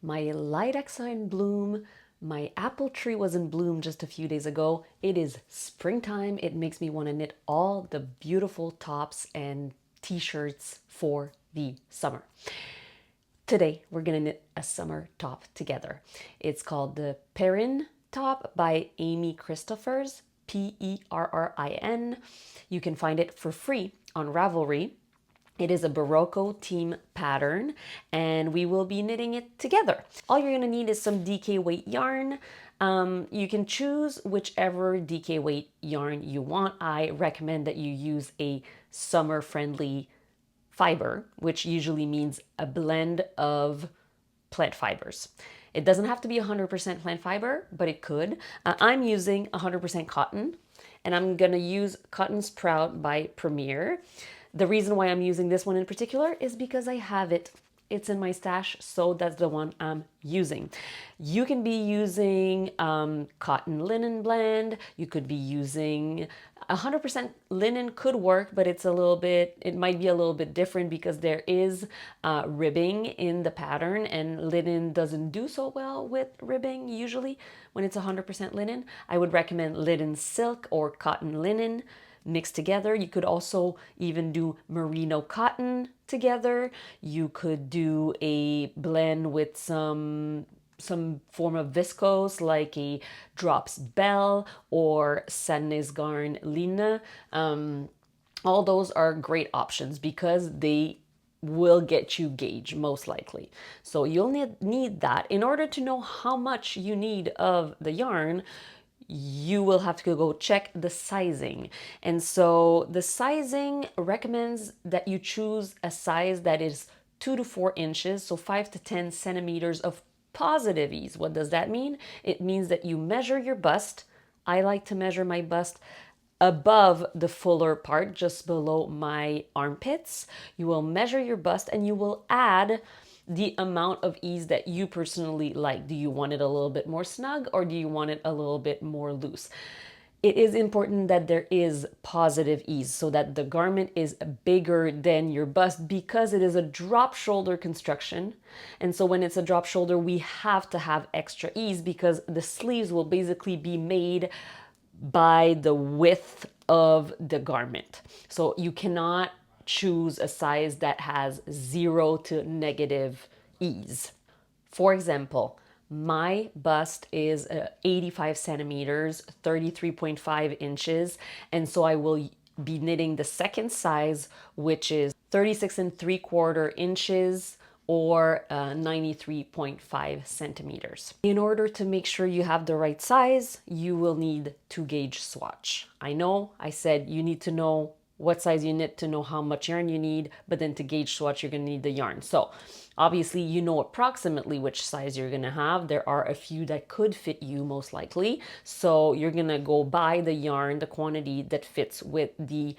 My lilacs are in bloom. My apple tree was in bloom just a few days ago. It is springtime. It makes me want to knit all the beautiful tops and t-shirts for the summer. Today, we're going to knit a summer top together. It's called the Perrin top by Amy Christoffers, Perrin. You can find it for free on Ravelry. It is a Barocco team pattern and we will be knitting it together. All you're gonna need is some DK weight yarn. You can choose whichever DK weight yarn you want. I recommend that you use a summer friendly fiber, which usually means a blend of plant fibers. It doesn't have to be 100% plant fiber, but it could. I'm using 100% cotton and I'm gonna use Cotton Sprout by Premier. The reason why I'm using this one in particular is because I have it. It's in my stash, so that's the one I'm using. You can be using cotton linen blend. You could be using 100% linen could work, but it might be a little bit different because there is ribbing in the pattern and linen doesn't do so well with ribbing usually when it's 100% linen. I would recommend linen silk or cotton linen mixed together. You could also even do merino cotton together. You could do a blend with some form of viscose like a Drops Belle or Sandnes Line. All those are great options because they will get you gauge most likely. So you'll need that. In order to know how much you need of the yarn, you will have to go check the sizing. And so the sizing recommends that you choose a size that is 2 to 4 inches, so 5 to 10 centimeters of positive ease. What does that mean? It means that you measure your bust. I like to measure my bust above the fuller part, just below my armpits. You will measure your bust and you will add the amount of ease that you personally like. Do you want it a little bit more snug or do you want it a little bit more loose? It is important that there is positive ease so that the garment is bigger than your bust because it is a drop shoulder construction. And so when it's a drop shoulder, we have to have extra ease because the sleeves will basically be made by the width of the garment. So you cannot choose a size that has 0 to negative ease. For example, my bust is 85 centimeters, 33.5 inches, and so I will be knitting the second size, which is 36 3/4 inches or 93.5 centimeters. In order to make sure you have the right size, you will need to gauge swatch. I know I said you need to know what size you knit to know how much yarn you need, but then to gauge swatch, you're gonna need the yarn. So obviously you know approximately which size you're gonna have. There are a few that could fit you most likely. So you're gonna go buy the yarn, the quantity that fits with the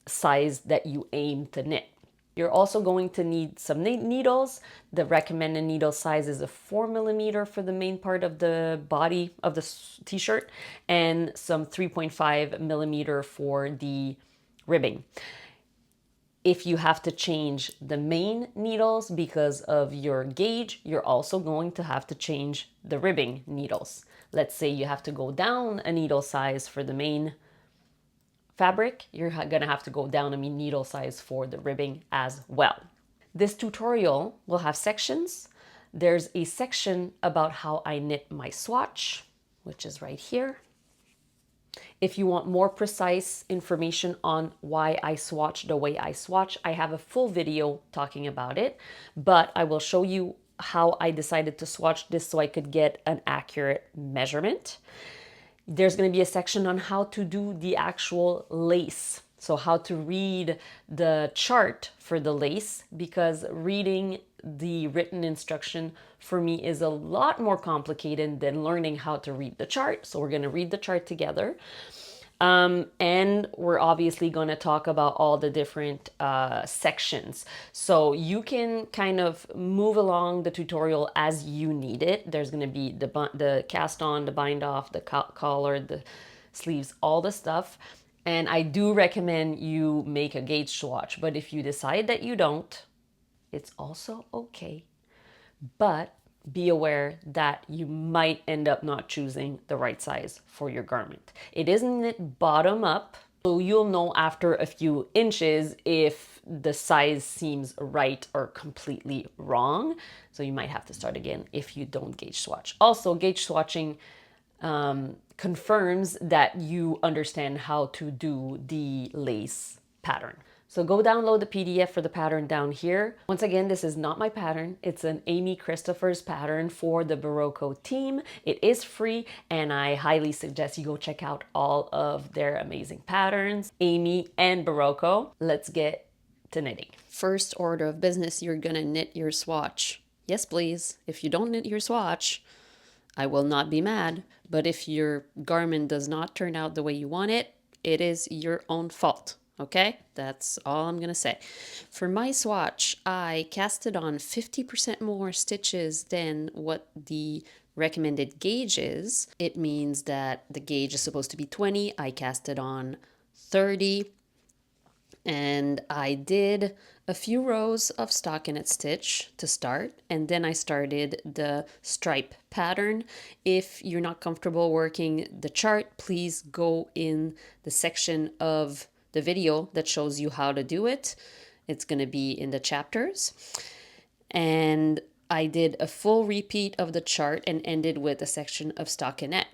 size that you aim to knit. You're also going to need some needles. The recommended needle size is a 4mm for the main part of the body of the t-shirt and some 3.5mm for the ribbing. If you have to change the main needles because of your gauge, you're also going to have to change the ribbing needles. Let's say you have to go down a needle size for the main fabric, you're gonna have to go down a needle size for the ribbing as well. This tutorial will have sections. There's a section about how I knit my swatch, which is right here. If you want more precise information on why I swatch the way I swatch, I have a full video talking about it, but I will show you how I decided to swatch this so I could get an accurate measurement. There's going to be a section on how to do the actual lace. So how to read the chart for the lace, because reading the written instruction for me is a lot more complicated than learning how to read the chart. So we're going to read the chart together. And we're obviously going to talk about all the different sections. So you can kind of move along the tutorial as you need it. There's going to be the cast on, the bind off, the collar, the sleeves, all the stuff. And I do recommend you make a gauge swatch. But if you decide that you don't, it's also okay. But be aware that you might end up not choosing the right size for your garment. It isn't knit bottom up, so you'll know after a few inches if the size seems right or completely wrong. So you might have to start again if you don't gauge swatch. Also, gauge swatching confirms that you understand how to do the lace pattern. So go download the PDF for the pattern down here. Once again, this is not my pattern. It's an Amy Christoffers pattern for the Barocco team. It is free, and I highly suggest you go check out all of their amazing patterns, Amy and Barocco. Let's get to knitting. First order of business, you're gonna knit your swatch. Yes, please. If you don't knit your swatch, I will not be mad, but if your garment does not turn out the way you want it, it is your own fault. Okay, that's all I'm gonna say. For my swatch, I casted on 50% more stitches than what the recommended gauge is. It means that the gauge is supposed to be 20. I casted on 30. And I did a few rows of stockinette stitch to start, and then I started the stripe pattern. If you're not comfortable working the chart, please go in the section of the video that shows you how to do it. It's going to be in the chapters. And I did a full repeat of the chart and ended with a section of stockinette.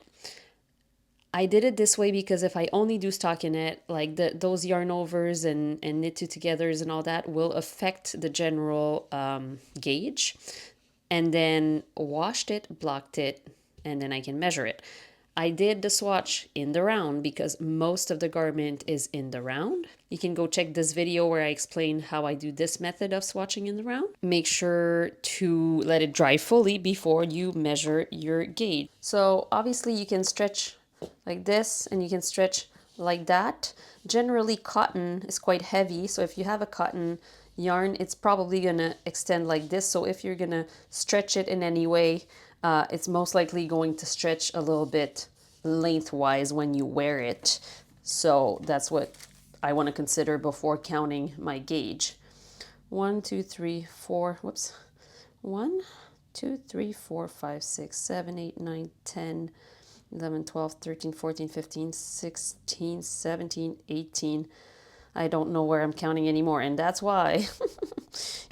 I did it this way because if I only do stockinette, like those yarn overs and knit two togethers and all that will affect the general gauge. And then washed it, blocked it, and then I can measure it. I did the swatch in the round because most of the garment is in the round. You can go check this video where I explain how I do this method of swatching in the round. Make sure to let it dry fully before you measure your gauge. So obviously you can stretch like this and you can stretch like that. Generally cotton is quite heavy, so if you have a cotton yarn, it's probably gonna extend like this. So if you're gonna stretch it in any way, it's most likely going to stretch a little bit lengthwise when you wear it. So that's what I want to consider before counting my gauge. 1, 2, 3, 4, whoops. 1, 2, 3, 4, 5, 6, 7, 8, 9, 10, 11, 12, 13, 14, 15, 16, 17, 18. I don't know where I'm counting anymore, and that's why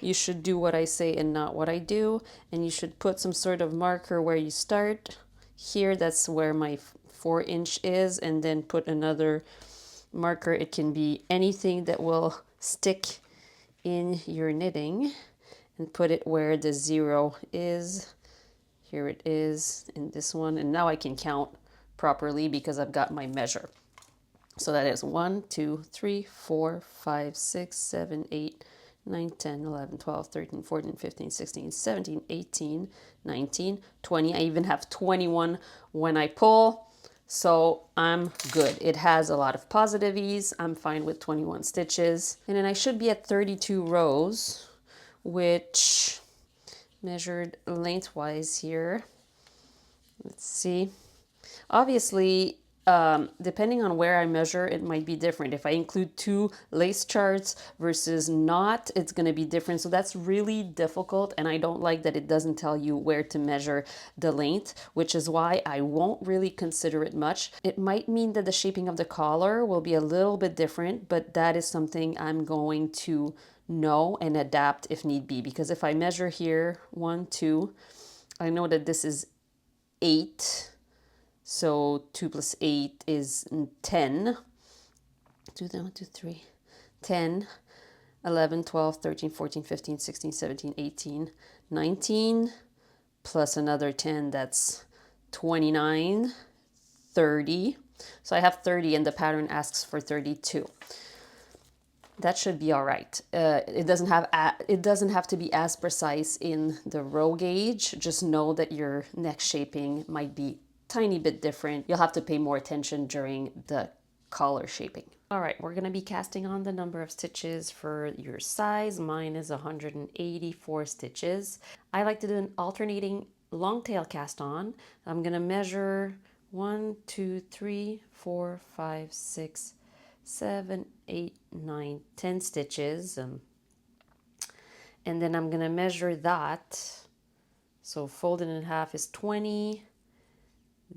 you should do what I say and not what I do, and you should put some sort of marker where you start. Here, that's where my 4-inch is, and then put another marker. It can be anything that will stick in your knitting, and put it where the 0 is. Here it is in this one, and now I can count properly because I've got my measure. So that is 1, 2, 3, 4, 5, 6, 7, 8, 9, 10, 11, 12, 13, 14, 15, 16, 17, 18, 19, 20. I even have 21 when I pull, so I'm good. It has a lot of positive ease. I'm fine with 21 stitches. And then I should be at 32 rows, which measured lengthwise here. Let's see. Obviously, depending on where I measure, it might be different. If I include 2 lace charts versus not, it's going to be different. So that's really difficult, and I don't like that it doesn't tell you where to measure the length, which is why I won't really consider it much. It might mean that the shaping of the collar will be a little bit different, but that is something I'm going to know and adapt if need be, because if I measure here 1, 2, I know that this is 8. So 2 plus 8 is 10. 2, 3, 10, 11, 12, 13, 14, 15, 16, 17, 18, 19, plus another 10, that's 29, 30. So I have 30 and the pattern asks for 32. That should be all right. It doesn't have to be as precise in the row gauge. Just know that your neck shaping might be tiny bit different. You'll have to pay more attention during the collar shaping. All right, we're gonna be casting on the number of stitches for your size. Mine is 184 stitches. I like to do an alternating long tail cast on. I'm gonna measure 1, 2, 3, 4, 5, 6, 7, 8, 9, 10 stitches. And then I'm gonna measure that So folded in half is 20.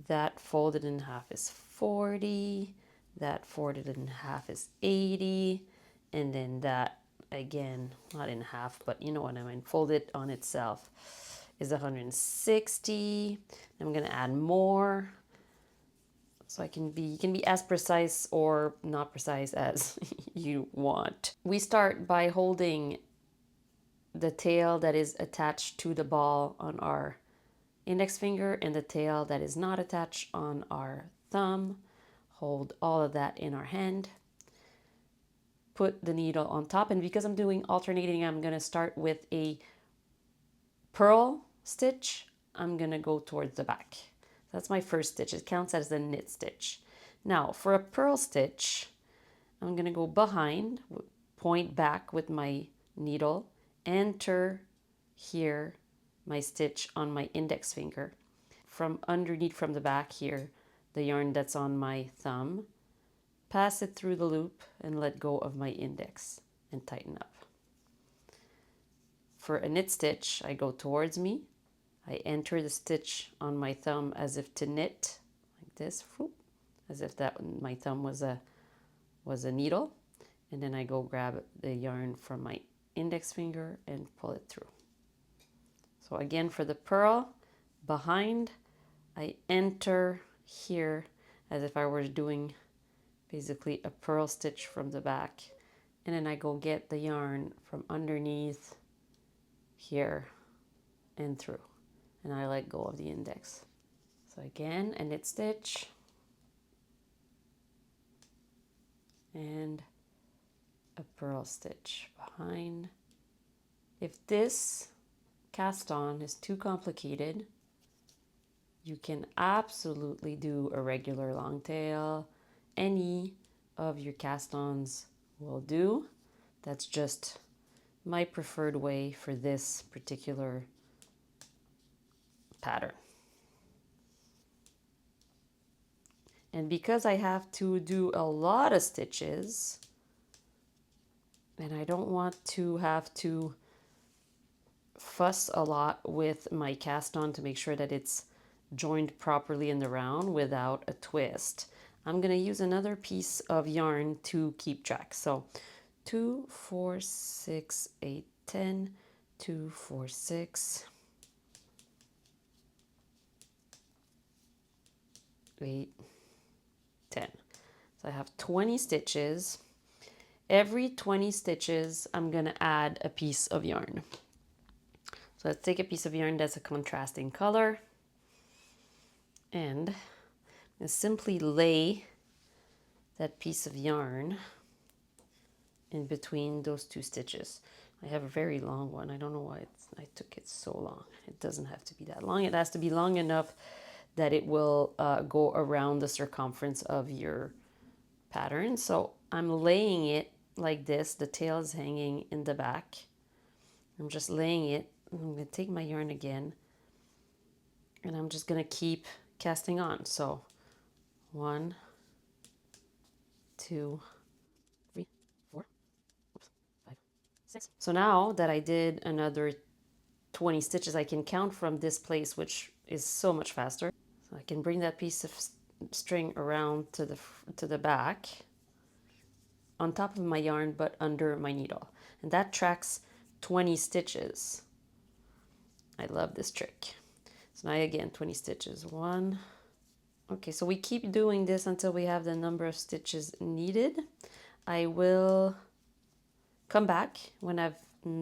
That folded in half is 40. That folded in half is 80. And then that, again, not in half, but you know what I mean, folded on itself is 160. I'm going to add more. So you can be as precise or not precise as you want. We start by holding the tail that is attached to the ball on our index finger and the tail that is not attached on our thumb. Hold all of that in our hand. Put the needle on top, and because I'm doing alternating, I'm going to start with a purl stitch. I'm going to go towards the back. That's my first stitch. It counts as the knit stitch. Now for a purl stitch, I'm going to go behind, point back with my needle, enter here my stitch on my index finger. From underneath, from the back here, the yarn that's on my thumb, pass it through the loop and let go of my index and tighten up. For a knit stitch, I go towards me. I enter the stitch on my thumb as if to knit, like this, as if that my thumb was a needle, and then I go grab the yarn from my index finger and pull it through. So again, for the purl, behind, I enter here as if I were doing basically a purl stitch from the back, and then I go get the yarn from underneath here and through, and I let go of the index. So again, a knit stitch and a purl stitch behind. If this cast on is too complicated, you can absolutely do a regular long tail. Any of your cast-ons will do. That's just my preferred way for this particular pattern. And because I have to do a lot of stitches, and I don't want to have to fuss a lot with my cast on to make sure that it's joined properly in the round without a twist, I'm going to use another piece of yarn to keep track. So 2, 4, 6, 8, 10, 2, 4, 6, 8, 10. So I have 20 stitches. Every 20 stitches, I'm going to add a piece of yarn. So let's take a piece of yarn that's a contrasting color, and I'm going to simply lay that piece of yarn in between those two stitches. I have a very long one. I don't know why I took it so long. It doesn't have to be that long. It has to be long enough that it will go around the circumference of your pattern. So I'm laying it like this. The tail is hanging in the back. I'm just laying it. I'm going to take my yarn again, and I'm just going to keep casting on. So 1, 2, 3, 4, 5, 6. So now that I did another 20 stitches, I can count from this place, which is so much faster. So I can bring that piece of string around to the back on top of my yarn, but under my needle, and that tracks 20 stitches. I love this trick. So now again, 20 stitches. 1. Okay, so we keep doing this until we have the number of stitches needed. I will come back when I've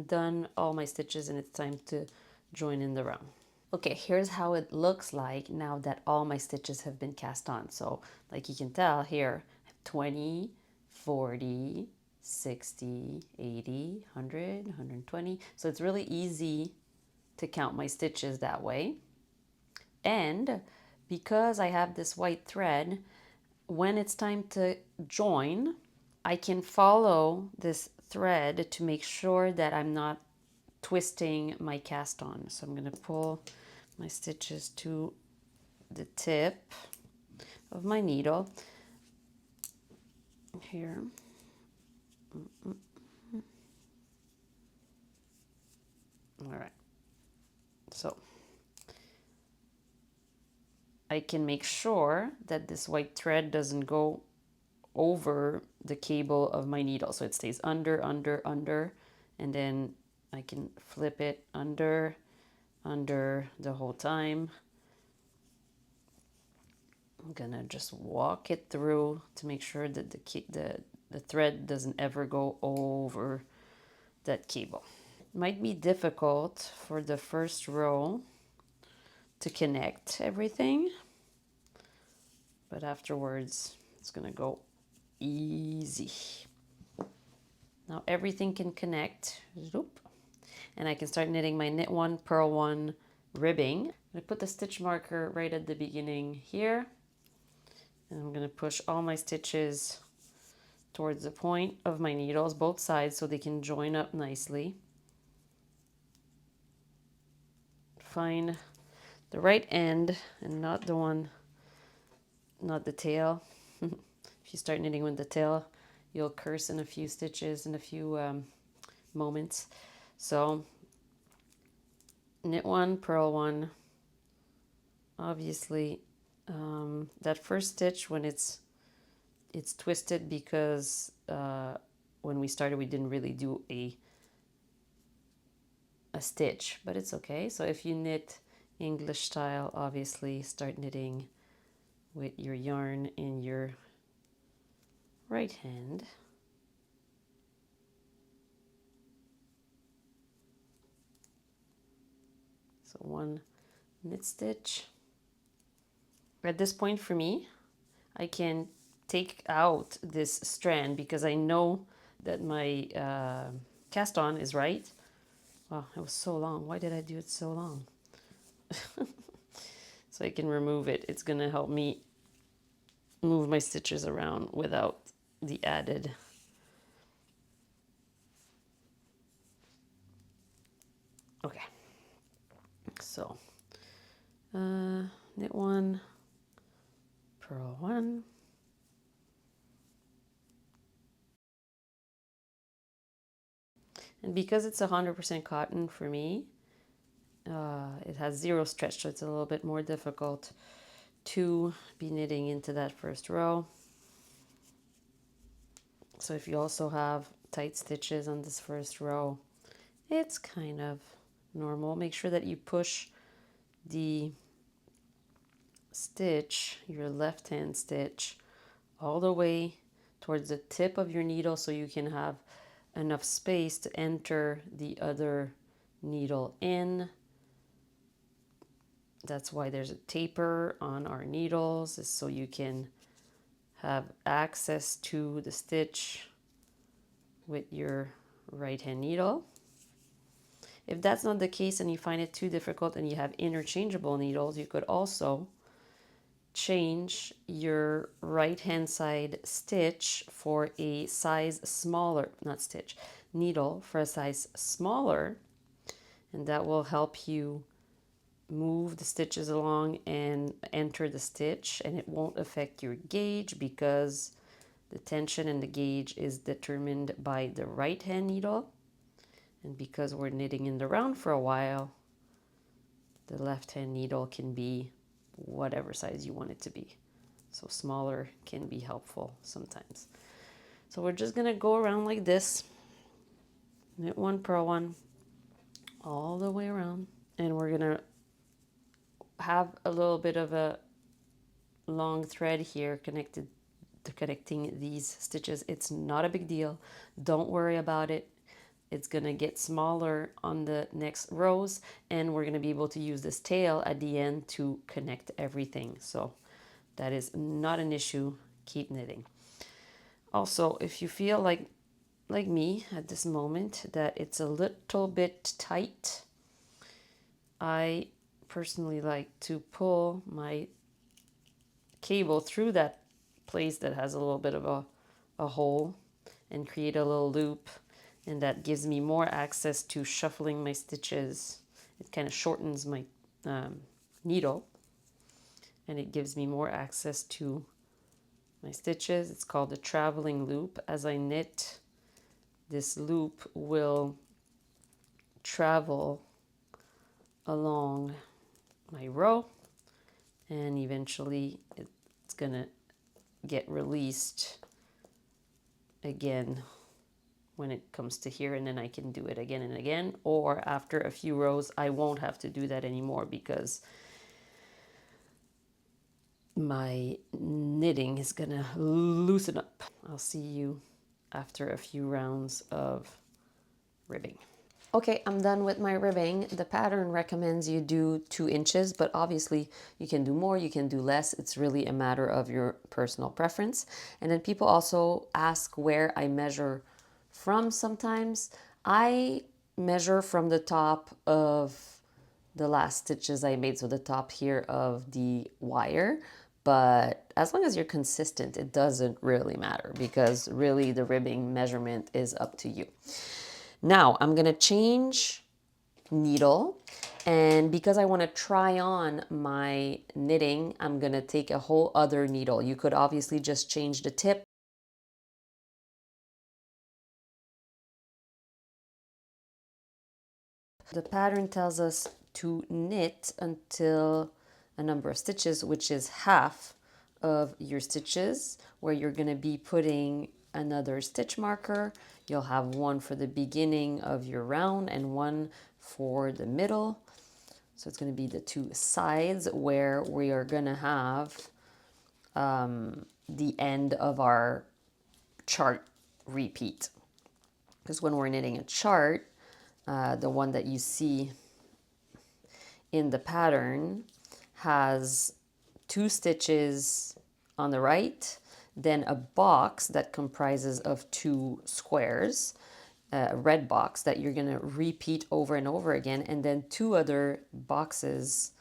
done all my stitches and it's time to join in the round. Okay, here's how it looks like now that all my stitches have been cast on. So like you can tell here, 20, 40, 60, 80, 100, 120. So it's really easy to count my stitches that way. And because I have this white thread, when it's time to join, I can follow this thread to make sure that I'm not twisting my cast on. So I'm going to pull my stitches to the tip of my needle here. All right. So I can make sure that this white thread doesn't go over the cable of my needle. So it stays under, under, and then I can flip it under the whole time. I'm gonna just walk it through to make sure that the thread doesn't ever go over that cable. Might be difficult for the first row to connect everything, but afterwards it's gonna go easy. Now everything can connect. And I can start knitting my knit one, purl one ribbing. I'm gonna put the stitch marker right at the beginning here. And I'm gonna push all my stitches towards the point of my needles, both sides, so they can join up nicely. Find the right end and not the one, not the tail. If you start knitting with the tail, you'll curse in a few stitches, in a few moments. So knit one, purl one. Obviously, that first stitch when it's twisted because when we started we didn't really do a stitch, but it's okay. So if you knit English style, obviously start knitting with your yarn in your right hand. So one knit stitch. At this point for me, I can take out this strand because I know that my cast on is right. Wow, it was so long. Why did I do it so long? So I can remove it. It's gonna help me move my stitches around without the added. Okay, so knit one, purl one. And because it's 100% cotton for me, it has zero stretch, so it's a little bit more difficult to be knitting into that first row. So if you also have tight stitches on this first row, it's kind of normal. Make sure that you push the stitch, your left hand stitch, all the way towards the tip of your needle so you can have enough space to enter the other needle in. That's why there's a taper on our needles, is so you can have access to the stitch with your right hand needle. If that's not the case and you find it too difficult and you have interchangeable needles, you could also change your right hand side stitch for a size smaller, not stitch, needle for a size smaller, and that will help you move the stitches along and enter the stitch, and it won't affect your gauge because the tension and the gauge is determined by the right hand needle, and because we're knitting in the round for a while, the left hand needle can be whatever size you want it to be. So smaller can be helpful sometimes. So we're just gonna go around like this, knit one, purl one, all the way around, and we're gonna have a little bit of a long thread here connecting these stitches. It's not a big deal. Don't worry about it. It's gonna get smaller on the next rows, and we're gonna be able to use this tail at the end to connect everything. So that is not an issue. Keep knitting. Also, if you feel like me at this moment that it's a little bit tight, I personally like to pull my cable through that place that has a little bit of a hole and create a little loop, and that gives me more access to shuffling my stitches. It kind of shortens my needle, and it gives me more access to my stitches. It's called a traveling loop. As I knit, this loop will travel along my row, and eventually it's gonna get released again when it comes to here, and then I can do it again and again, or after a few rows I won't have to do that anymore because my knitting is gonna loosen up. I'll see you after a few rounds of ribbing. Okay, I'm done with my ribbing. The pattern recommends you do 2 inches, but obviously you can do more, you can do less. It's really a matter of your personal preference. And then people also ask where I measure from sometimes. I measure from the top of the last stitches I made, so the top here of the wire. But as long as you're consistent, it doesn't really matter because really the ribbing measurement is up to you. Now I'm gonna change needle, and because I want to try on my knitting, I'm gonna take a whole other needle. You could obviously just change the tip. The pattern tells us to knit until a number of stitches, which is half of your stitches, where you're going to be putting another stitch marker. You'll have one for the beginning of your round and one for the middle. So it's going to be the 2 sides where we are going to have the end of our chart repeat. Because when we're knitting a chart, the one that you see in the pattern has 2 stitches on the right, then a box that comprises of 2 squares, a red box that you're going to repeat over and over again, and then 2 other boxes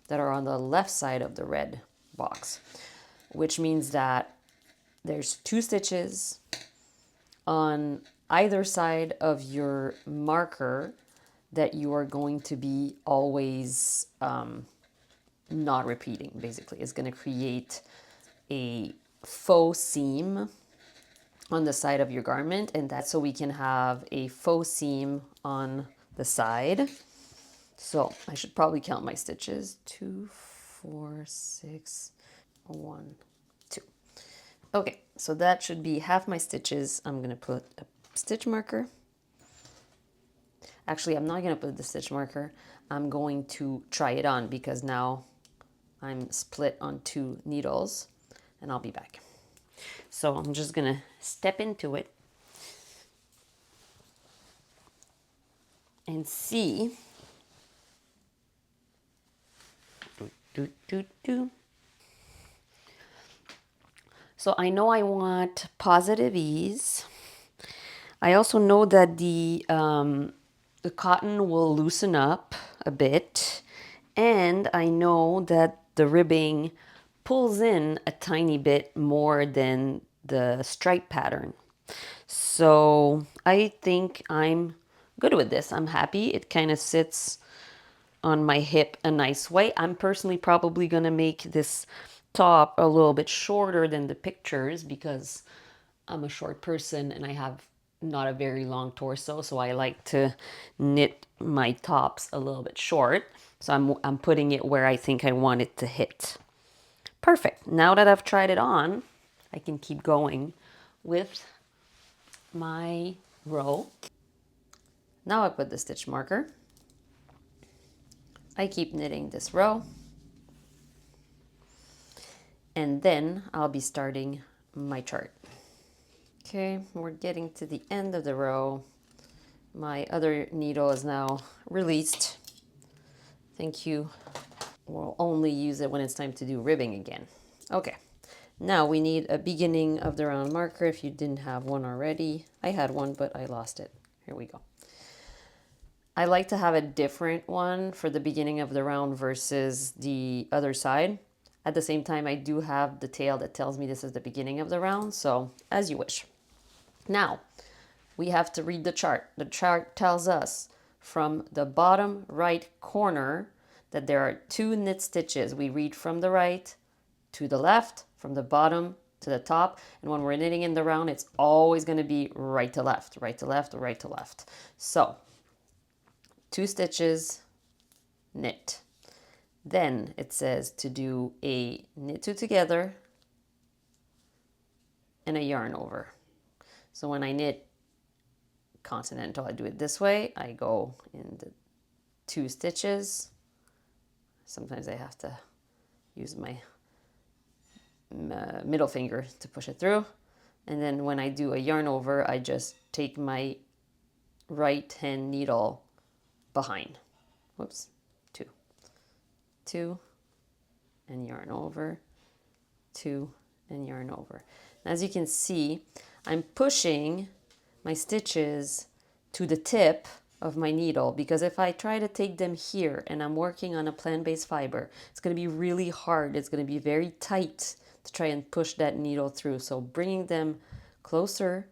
that are on the left side of the red box, which means that there's 2 stitches on either side of your marker that you are going to be always not repeating. Basically, it's going to create a faux seam on the side of your garment, and that's so we can have a faux seam on the side. So I should probably count my stitches. 2, 4, 6, 1, 2. Okay, so that should be half my stitches. I'm going to put a stitch marker. Actually, I'm not going to put the stitch marker. I'm going to try it on because now I'm split on 2 needles, and I'll be back. So I'm just going to step into it and see. So I know I want positive ease. I also know that the cotton will loosen up a bit, and I know that the ribbing pulls in a tiny bit more than the stripe pattern. So I think I'm good with this. I'm happy. It kind of sits on my hip a nice way. I'm personally probably going to make this top a little bit shorter than the pictures because I'm a short person and I have not a very long torso, so I like to knit my tops a little bit short. So I'm putting it where I think I want it to hit. Perfect. Now that I've tried it on, I can keep going with my row. Now I put the stitch marker. I keep knitting this row, and then I'll be starting my chart. Okay, we're getting to the end of the row. My other needle is now released. Thank you. We'll only use it when it's time to do ribbing again. Okay, now we need a beginning of the round marker if you didn't have one already. I had one, but I lost it. Here we go. I like to have a different one for the beginning of the round versus the other side. At the same time, I do have the tail that tells me this is the beginning of the round, so as you wish. Now, we have to read the chart. The chart tells us from the bottom right corner that there are 2 knit stitches. We read from the right to the left, from the bottom to the top, and when we're knitting in the round, it's always going to be right to left, right to left, right to left. So 2 stitches, knit. Then it says to do a knit two together and a yarn over. So when I knit continental, I do it this way. I go in the 2 stitches. Sometimes I have to use my middle finger to push it through. And then when I do a yarn over, I just take my right hand needle behind. Whoops, 2. 2 and yarn over, 2 and yarn over. As you can see, I'm pushing my stitches to the tip of my needle, because if I try to take them here and I'm working on a plant-based fiber, it's going to be really hard. It's going to be very tight to try and push that needle through. So bringing them closer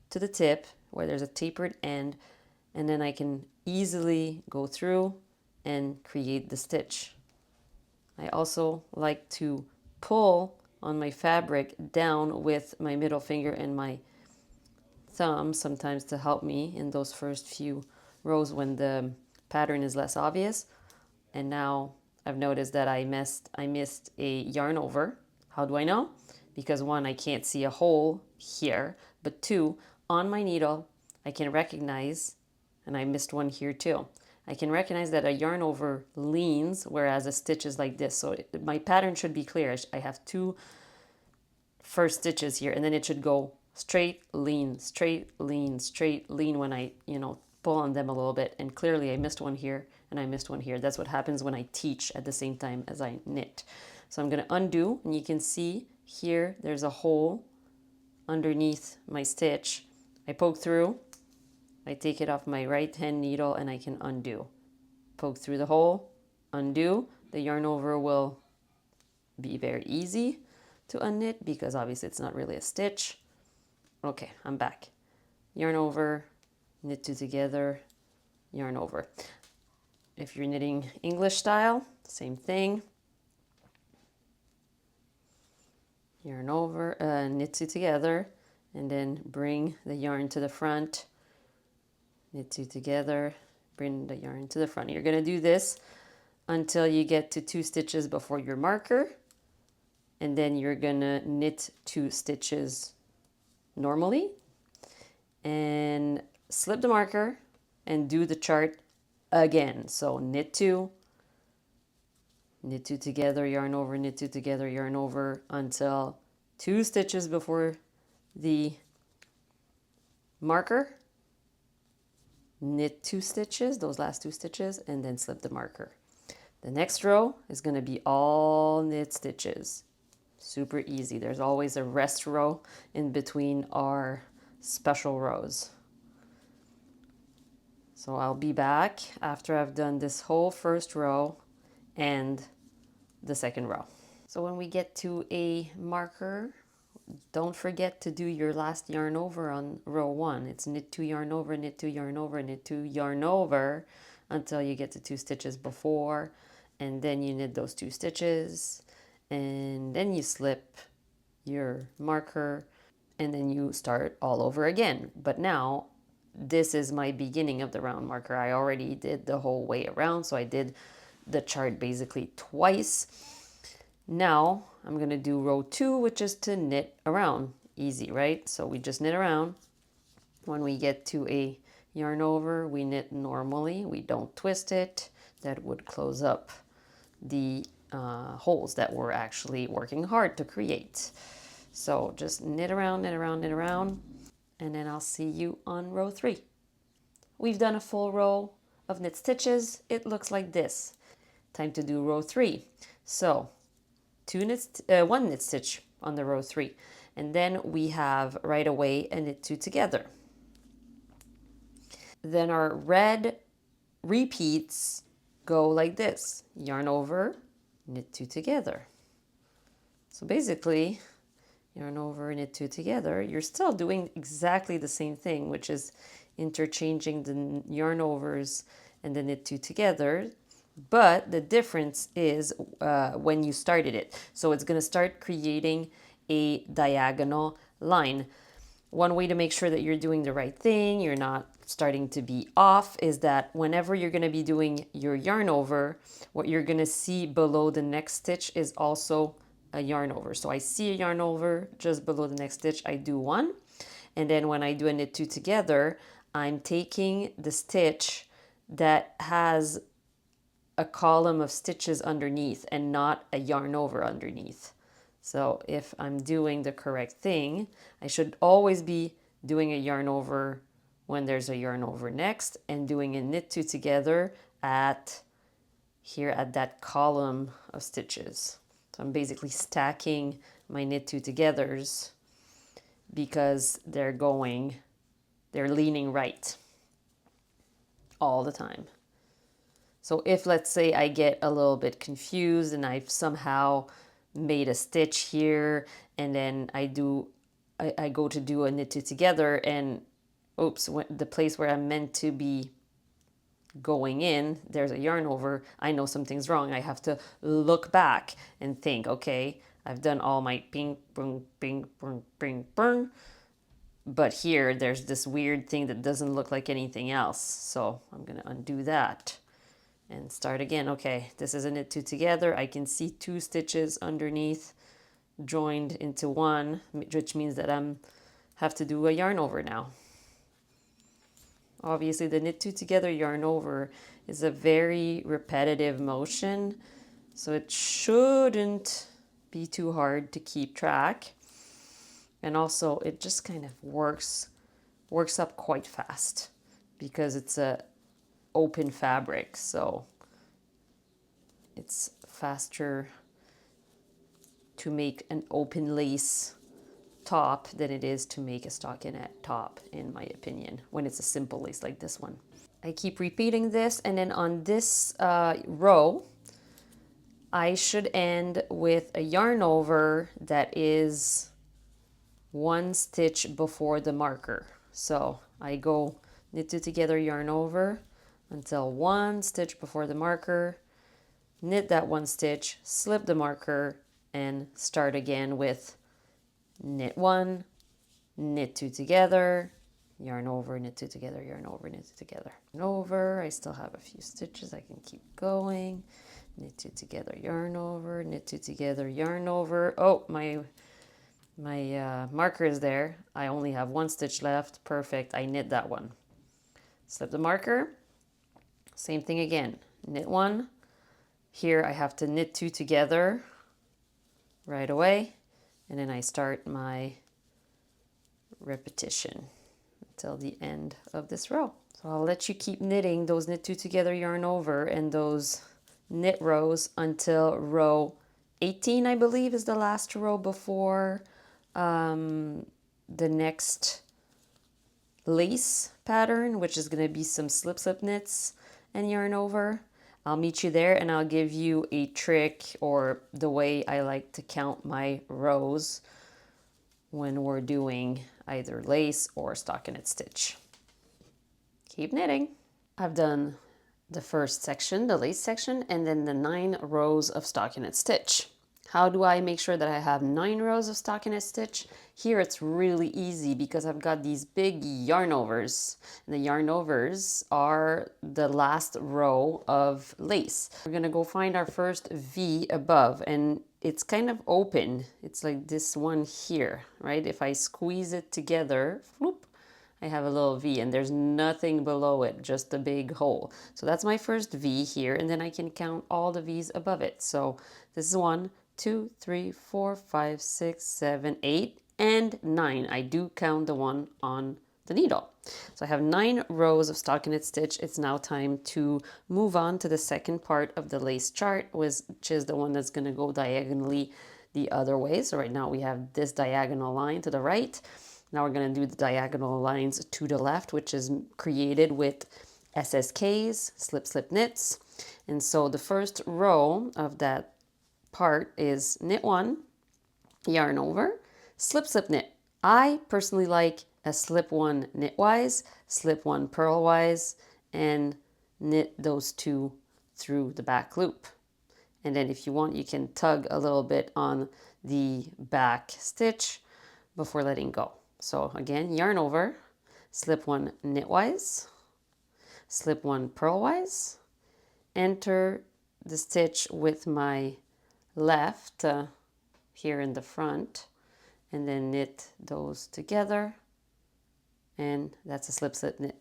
to the tip where there's a tapered end, and then I can easily go through and create the stitch. I also like to pull on my fabric down with my middle finger and my thumb sometimes to help me in those first few rows when the pattern is less obvious. And now I've noticed that I missed a yarn over. How do I know? Because 1, I can't see a hole here, but 2, on my needle, I can recognize, and I missed one here too. I can recognize that a yarn over leans, whereas a stitch is like this. So my pattern should be clear. I have 2 first stitches here, and then it should go straight, lean, straight, lean, straight, lean when I, pull on them a little bit. And clearly I missed one here and I missed one here. That's what happens when I teach at the same time as I knit. So I'm going to undo, and you can see here there's a hole underneath my stitch. I poke through, I take it off my right hand needle, and I can undo. Poke through the hole, undo. The yarn over will be very easy to unknit because obviously it's not really a stitch. Okay, I'm back. Yarn over, knit 2 together, yarn over. If you're knitting English style, same thing. Yarn over, knit 2 together, and then bring the yarn to the front. Knit 2 together, bring the yarn to the front. You're going to do this until you get to 2 stitches before your marker, and then you're going to knit 2 stitches normally and slip the marker and do the chart again. So knit 2 together, yarn over, knit 2 together, yarn over until 2 stitches before the marker. Knit 2 stitches, those last 2 stitches, and then slip the marker. The next row is going to be all knit stitches. Super easy. There's always a rest row in between our special rows. So I'll be back after I've done this whole first row and the second row. So when we get to a marker, don't forget to do your last yarn over on row 1. It's knit 2 yarn over, knit 2 yarn over, knit 2 yarn over until you get to 2 stitches before, and then you knit those 2 stitches, and then you slip your marker, and then you start all over again. But now this is my beginning of the round marker. I already did the whole way around, so I did the chart basically twice. Now I'm going to do row 2, which is to knit around. Easy, right? So we just knit around. When we get to a yarn over, we knit normally. We don't twist it. That would close up the holes that we're actually working hard to create. So just knit around, knit around, knit around, and then I'll see you on row 3. We've done a full row of knit stitches. It looks like this. Time to do row 3. So 1 knit stitch on the row 3, and then we have right away a knit 2 together. Then our red repeats go like this: yarn over, knit 2 together. So basically, yarn over, knit 2 together. You're still doing exactly the same thing, which is interchanging the yarn overs and the knit 2 together. But the difference is when you started it. So it's going to start creating a diagonal line. one way to make sure that you're doing the right thing, you're not starting to be off, is that whenever you're going to be doing your yarn over, what you're going to see below the next stitch is also a yarn over. So I see a yarn over just below the next stitch, I do one. And then when I do a knit two together, I'm taking the stitch that has a column of stitches underneath and not a yarn over underneath. So if I'm doing the correct thing, I should always be doing a yarn over when there's a yarn over next and doing a knit two together at here at that column of stitches. So I'm basically stacking my knit two togethers because they're leaning right all the time. So if, let's say, I get a little bit confused and I've somehow made a stitch here and then I go to do a knit two together and oops, the place where I'm meant to be going in, there's a yarn over, I know something's wrong. I have to look back and think, okay, I've done all my ping, boom, ping, boom, ping, boom. But here, there's this weird thing that doesn't look like anything else. So I'm going to undo that and start again. Okay, this is a knit two together. I can see two stitches underneath joined into one, which means that I have to do a yarn over now. Obviously, the knit two together yarn over is a very repetitive motion, so it shouldn't be too hard to keep track. And also, it just kind of works up quite fast because it's a open fabric, so it's faster to make an open lace top than it is to make a stockinette top, in my opinion, when it's a simple lace like this one. I keep repeating this, and then on this row, I should end with a yarn over that is one stitch before the marker. So I go knit two together, yarn over until one stitch before the marker, knit that one stitch, slip the marker, and start again with knit one, knit two together, yarn over, knit two together, yarn over, knit two together, yarn over. I still have a few stitches, I can keep going. Knit two together, yarn over, knit two together, yarn over. Oh, my marker is there. I only have one stitch left. Perfect. I knit that one. Slip the marker. Same thing again. Knit one. Here I have to knit two together right away. And then I start my repetition until the end of this row. So I'll let you keep knitting those knit two together, yarn over, and those knit rows until row 18, I believe, is the last row before the next lace pattern, which is going to be some slip knits and yarn over. I'll meet you there and I'll give you a trick or the way I like to count my rows when we're doing either lace or stockinette stitch. Keep knitting. I've done the first section, the lace section, and then the 9 rows of stockinette stitch. How do I make sure that I have 9 rows of stockinette stitch? Here it's really easy because I've got these big yarn overs. And the yarn overs are the last row of lace. We're gonna go find our first V above, and it's kind of open. It's like this one here, right? If I squeeze it together, whoop, I have a little V, and there's nothing below it, just a big hole. So that's my first V here, and then I can count all the V's above it. So this is 1, 2, 3, 4, 5, 6, 7, 8, and 9. I do count the one on the needle. So I have 9 rows of stockinette stitch. It's now time to move on to the second part of the lace chart, which is the one that's going to go diagonally the other way. So right now we have this diagonal line to the right. Now we're going to do the diagonal lines to the left, which is created with SSKs, slip knits. And so the first row of that part is knit 1, yarn over, slip knit. I personally like a slip 1 knitwise, slip 1 purlwise, and knit those 2 through the back loop. And then if you want, you can tug a little bit on the back stitch before letting go. So again, yarn over, slip one knitwise, slip one purlwise, enter the stitch with my left here in the front, and then knit those together, and that's a slip-slip knit.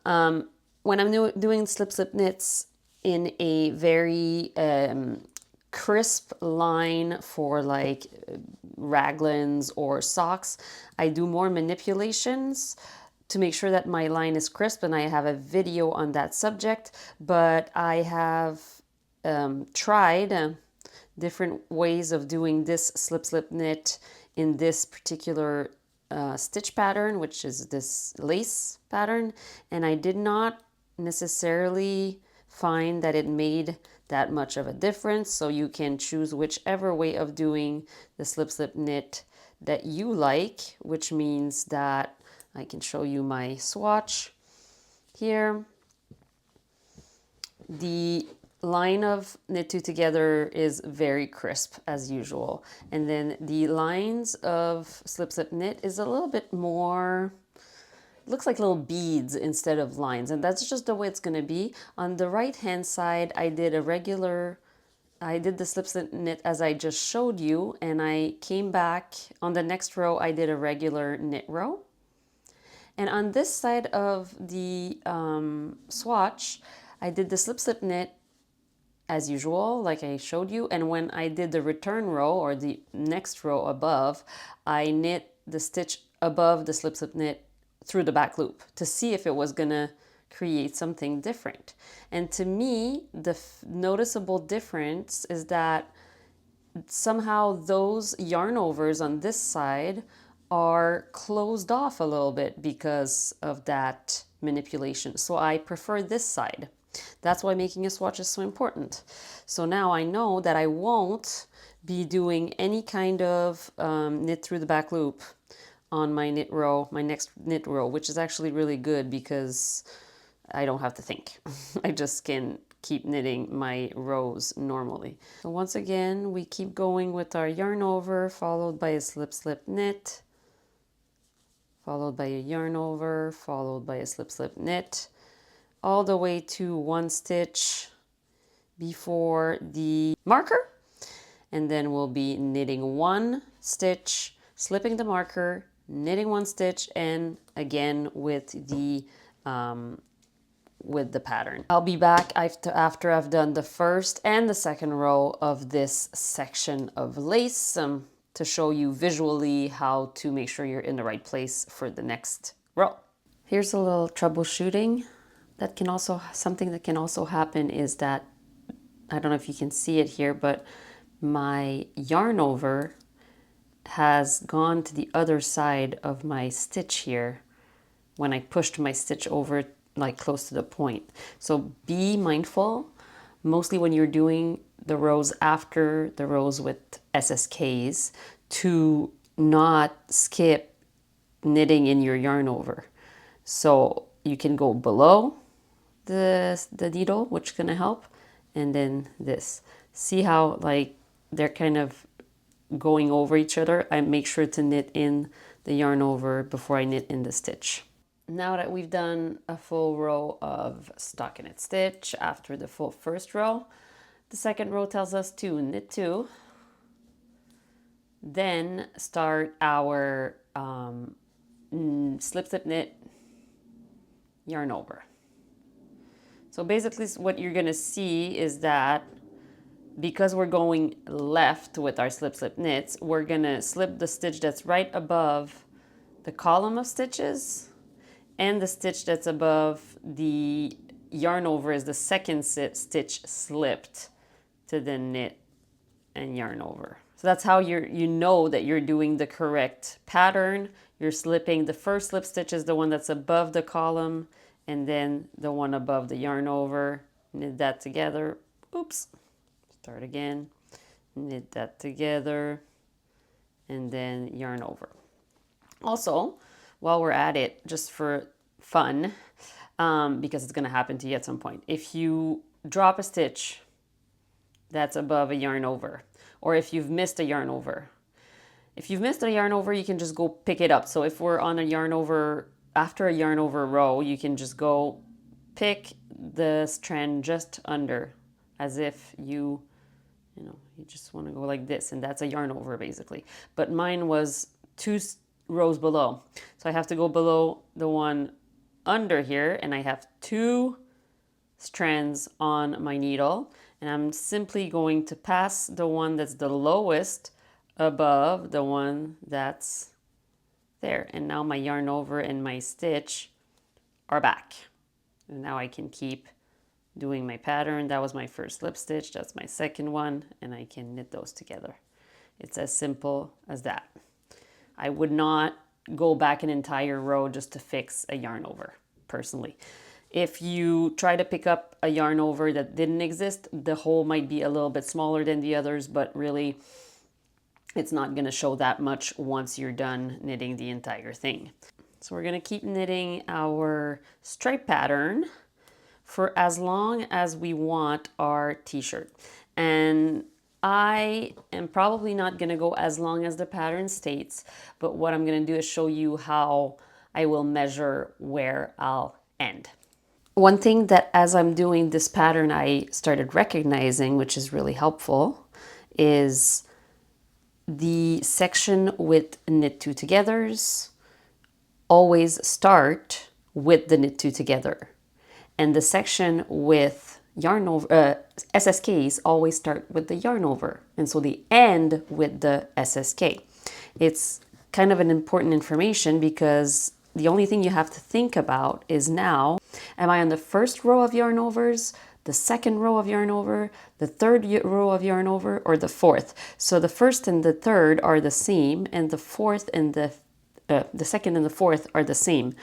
When I'm doing slip-slip knits in a very crisp line for like raglans or socks, I do more manipulations to make sure that my line is crisp, and I have a video on that subject, but I have tried different ways of doing this slip-slip knit in this particular stitch pattern, which is this lace pattern, and I did not necessarily find that it made that much of a difference. So you can choose whichever way of doing the slip-slip knit that you like, which means that I can show you my swatch here. The line of knit two together is very crisp as usual, and then the lines of slip-slip knit is a little bit more, looks like little beads instead of lines, and that's just the way it's going to be. On the right hand side, I did the slip-slip knit as I just showed you, and I came back on the next row, I did a regular knit row. And on this side of the swatch, I did the slip-slip knit as usual, like I showed you, and when I did the return row, or the next row above, I knit the stitch above the slip-slip knit through the back loop to see if it was gonna create something different. And to me, the noticeable difference is that somehow those yarn overs on this side are closed off a little bit because of that manipulation. So I prefer this side. That's why making a swatch is so important. So now I know that I won't be doing any kind of knit through the back loop on my knit row, my next knit row, which is actually really good because I don't have to think. I just can keep knitting my rows normally. So once again, we keep going with our yarn over, followed by a slip-slip knit, followed by a yarn over, followed by a slip-slip knit, all the way to one stitch before the marker, and then we'll be knitting one stitch, slipping the marker, knitting one stitch, and again with the pattern. I'll be back after I've done the first and the second row of this section of lace to show you visually how to make sure you're in the right place for the next row. Here's a little troubleshooting. Something that can also happen is that, I don't know if you can see it here, but my yarn over has gone to the other side of my stitch here when I pushed my stitch over like close to the point. So be mindful, mostly when you're doing the rows after the rows with SSKs, to not skip knitting in your yarn over. So you can go below the needle, which is going to help, and then this. See how like they're kind of going over each other? I make sure to knit in the yarn over before I knit in the stitch. Now that we've done a full row of stockinette stitch after the full first row, the second row tells us to knit two, then start our slip-slip knit, yarn over. So basically what you're gonna see is that because we're going left with our slip-slip knits, we're gonna slip the stitch that's right above the column of stitches, and the stitch that's above the yarn over is the second stitch slipped to the knit and yarn over. So that's how you know that you're doing the correct pattern. You're slipping, the first slip stitch is the one that's above the column, and then the one above the yarn over. Knit that together. Oops. Start again. Knit that together, and then yarn over. Also, while we're at it, just for fun, because it's going to happen to you at some point, if you drop a stitch that's above a yarn over, or if you've missed a yarn over, If you've missed a yarn over, you can just go pick it up. So if we're on a yarn over, after a yarn over row, you can just go pick the strand just under, as if you just want to go like this, and that's a yarn over basically. But mine was 2 rows below. So I have to go below the one under here, and I have 2 strands on my needle, and I'm simply going to pass the one that's the lowest above the one that's there. And now my yarn over and my stitch are back. And now I can keep doing my pattern. That was my first slip stitch, that's my second one, and I can knit those together. It's as simple as that. I would not go back an entire row just to fix a yarn over, personally. If you try to pick up a yarn over that didn't exist, the hole might be a little bit smaller than the others, but really it's not going to show that much once you're done knitting the entire thing. So we're going to keep knitting our stripe pattern for as long as we want our t-shirt. And I am probably not going to go as long as the pattern states, but what I'm going to do is show you how I will measure where I'll end. One thing that as I'm doing this pattern I started recognizing, which is really helpful, is the section with knit 2 togethers always start with the knit 2 together, and the section with yarn over SSKs always start with the yarn over, and so they end with the SSK. It's kind of an important information because the only thing you have to think about is now, am I on the first row of yarn overs, the second row of yarn over, the third row of yarn over, or the fourth? So the first and the third are the same, and the fourth and the second and the fourth are the same.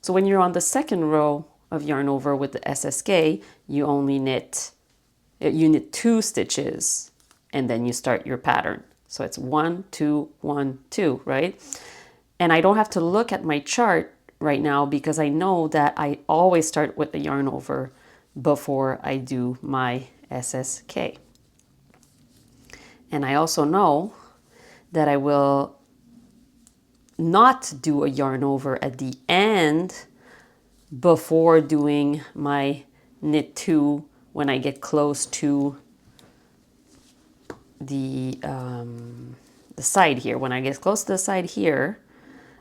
So when you're on the second row of yarn over with the SSK, you only knit 2 stitches, and then you start your pattern. So it's 1, 2, 1, 2, right? And I don't have to look at my chart right now because I know that I always start with the yarn over before I do my SSK. And I also know that I will not do a yarn over at the end before doing my knit 2 when I get close to the side here. When I get close to the side here,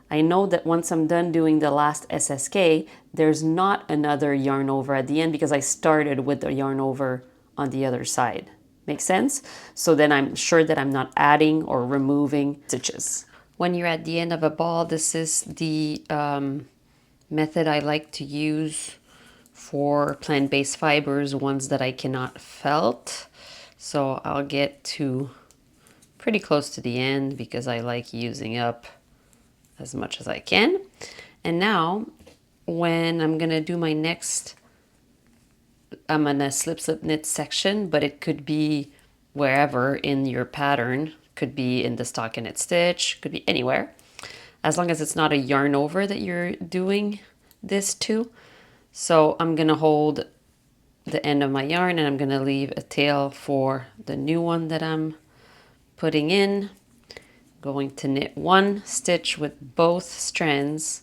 I know that once I'm done doing the last SSK, there's not another yarn over at the end because I started with the yarn over on the other side. Make sense? So then I'm sure that I'm not adding or removing stitches. When you're at the end of a ball, this is the method I like to use for plant-based fibers, ones that I cannot felt. So I'll get to pretty close to the end because I like using up as much as I can. And now when I'm gonna do my next, I'm gonna slip knit section, but it could be wherever in your pattern, could be in the stockinette stitch, could be anywhere, as long as it's not a yarn over that you're doing this to. So I'm gonna hold the end of my yarn and I'm gonna leave a tail for the new one that I'm putting in. Going to knit 1 stitch with both strands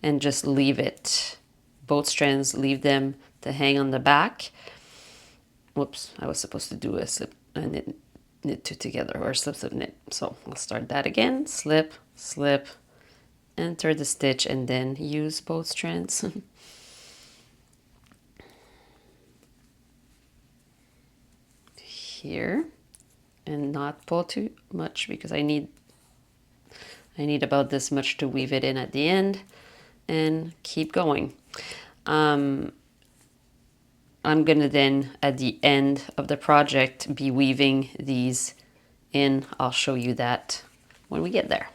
and just leave it. Both strands, leave them to hang on the back. Whoops, I was supposed to do a knit 2 together, or slip knit. So I'll start that again. Slip, slip, enter the stitch, and then use both strands. Here, and not pull too much because I need about this much to weave it in at the end, and keep going. I'm gonna then at the end of the project be weaving these in. I'll show you that when we get there.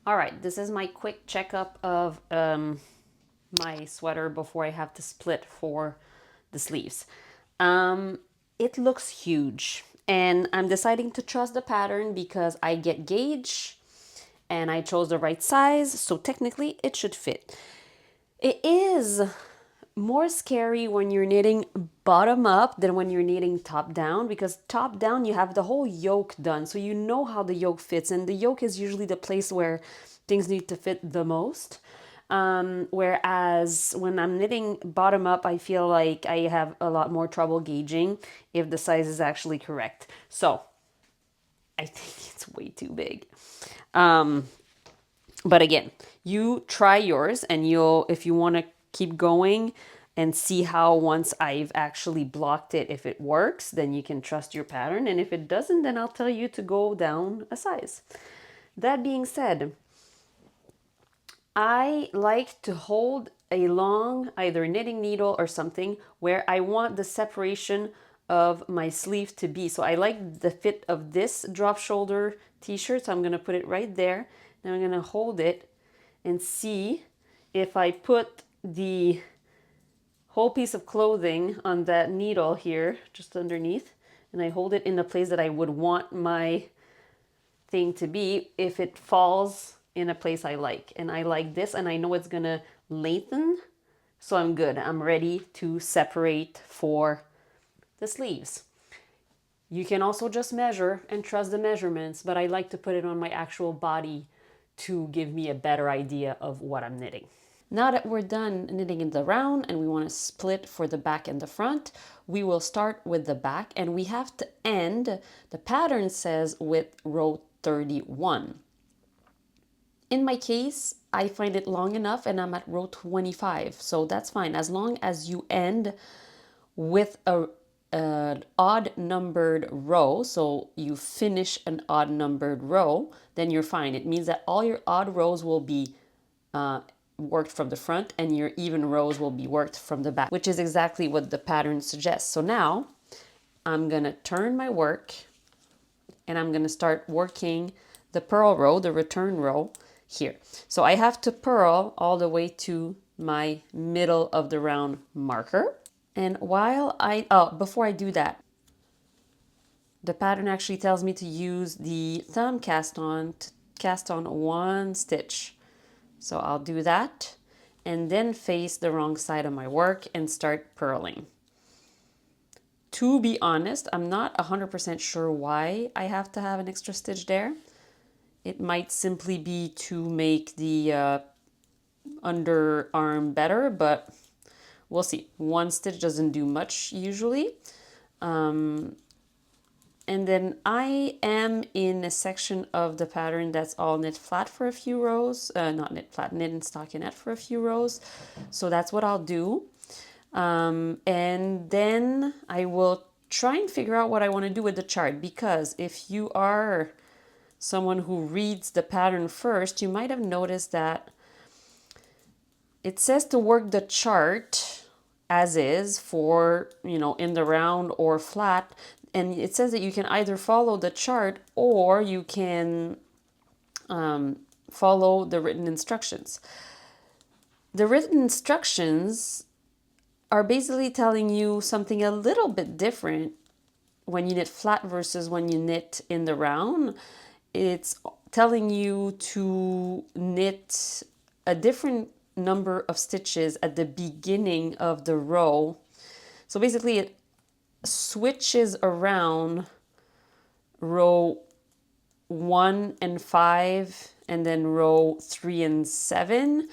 All right, this is my quick checkup of my sweater before I have to split for the sleeves. It looks huge, and I'm deciding to trust the pattern because I get gauge and I chose the right size, so technically it should fit. It is more scary when you're knitting bottom up than when you're knitting top down, because top down you have the whole yoke done, so you know how the yoke fits, and the yoke is usually the place where things need to fit the most. Whereas when I'm knitting bottom up, I feel like I have a lot more trouble gauging if the size is actually correct. So I think it's way too big. But again, you try yours, and you'll, if you want to keep going and see how once I've actually blocked it, if it works, then you can trust your pattern. And if it doesn't, then I'll tell you to go down a size. That being said, I like to hold a long either knitting needle or something where I want the separation of my sleeve to be. So I like the fit of this drop shoulder t-shirt, so I'm going to put it right there. Now I'm going to hold it and see if I put the whole piece of clothing on that needle here, just underneath, and I hold it in the place that I would want my thing to be, if it falls in a place I like. And I like this, and I know it's gonna lengthen, so I'm good. I'm ready to separate for the sleeves. You can also just measure and trust the measurements, but I like to put it on my actual body to give me a better idea of what I'm knitting. Now that we're done knitting in the round and we want to split for the back and the front, we will start with the back, and we have to end, the pattern says, with row 31. In my case, I find it long enough and I'm at row 25, so that's fine. As long as you end with an odd numbered row, so you finish an odd numbered row, then you're fine. It means that all your odd rows will be worked from the front and your even rows will be worked from the back, which is exactly what the pattern suggests. So now I'm gonna turn my work and I'm gonna start working the purl row, the return row here. So I have to purl all the way to my middle of the round marker. And while before I do that, the pattern actually tells me to use the thumb cast on to cast on one stitch. So I'll do that and then face the wrong side of my work and start purling. To be honest, I'm not 100% sure why I have to have an extra stitch there. It might simply be to make the underarm better, but we'll see. One stitch doesn't do much usually. And then I am in a section of the pattern that's all knit flat for a few rows, not knit flat, knit and stockinette for a few rows. So that's what I'll do. And then I will try and figure out what I want to do with the chart, because if you are someone who reads the pattern first, you might have noticed that it says to work the chart as is for, in the round or flat. And it says that you can either follow the chart or you can follow the written instructions. The written instructions are basically telling you something a little bit different when you knit flat versus when you knit in the round. It's telling you to knit a different number of stitches at the beginning of the row. So basically it switches around row 1 and 5 and then row 3 and 7.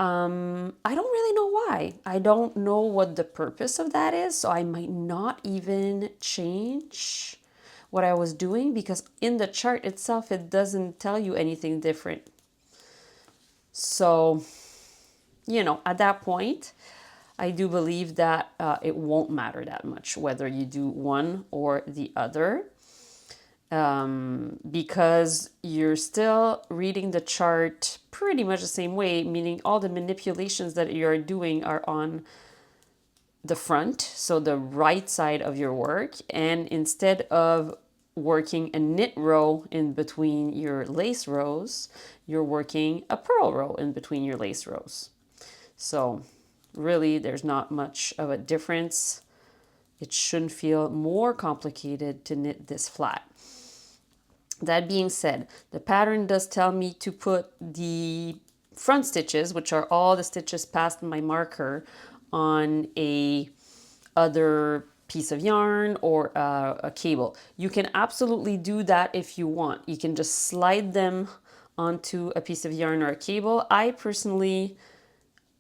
I don't really know why. I don't know what the purpose of that is, so I might not even change what I was doing, because in the chart itself it doesn't tell you anything different. So, at that point, I do believe that it won't matter that much whether you do one or the other, because you're still reading the chart pretty much the same way, meaning all the manipulations that you're doing are on the front, so the right side of your work, and instead of working a knit row in between your lace rows, you're working a purl row in between your lace rows. So really, there's not much of a difference. It shouldn't feel more complicated to knit this flat. That being said, the pattern does tell me to put the front stitches, which are all the stitches past my marker, on a other piece of yarn or a cable. You can absolutely do that if you want. You can just slide them onto a piece of yarn or a cable. I personally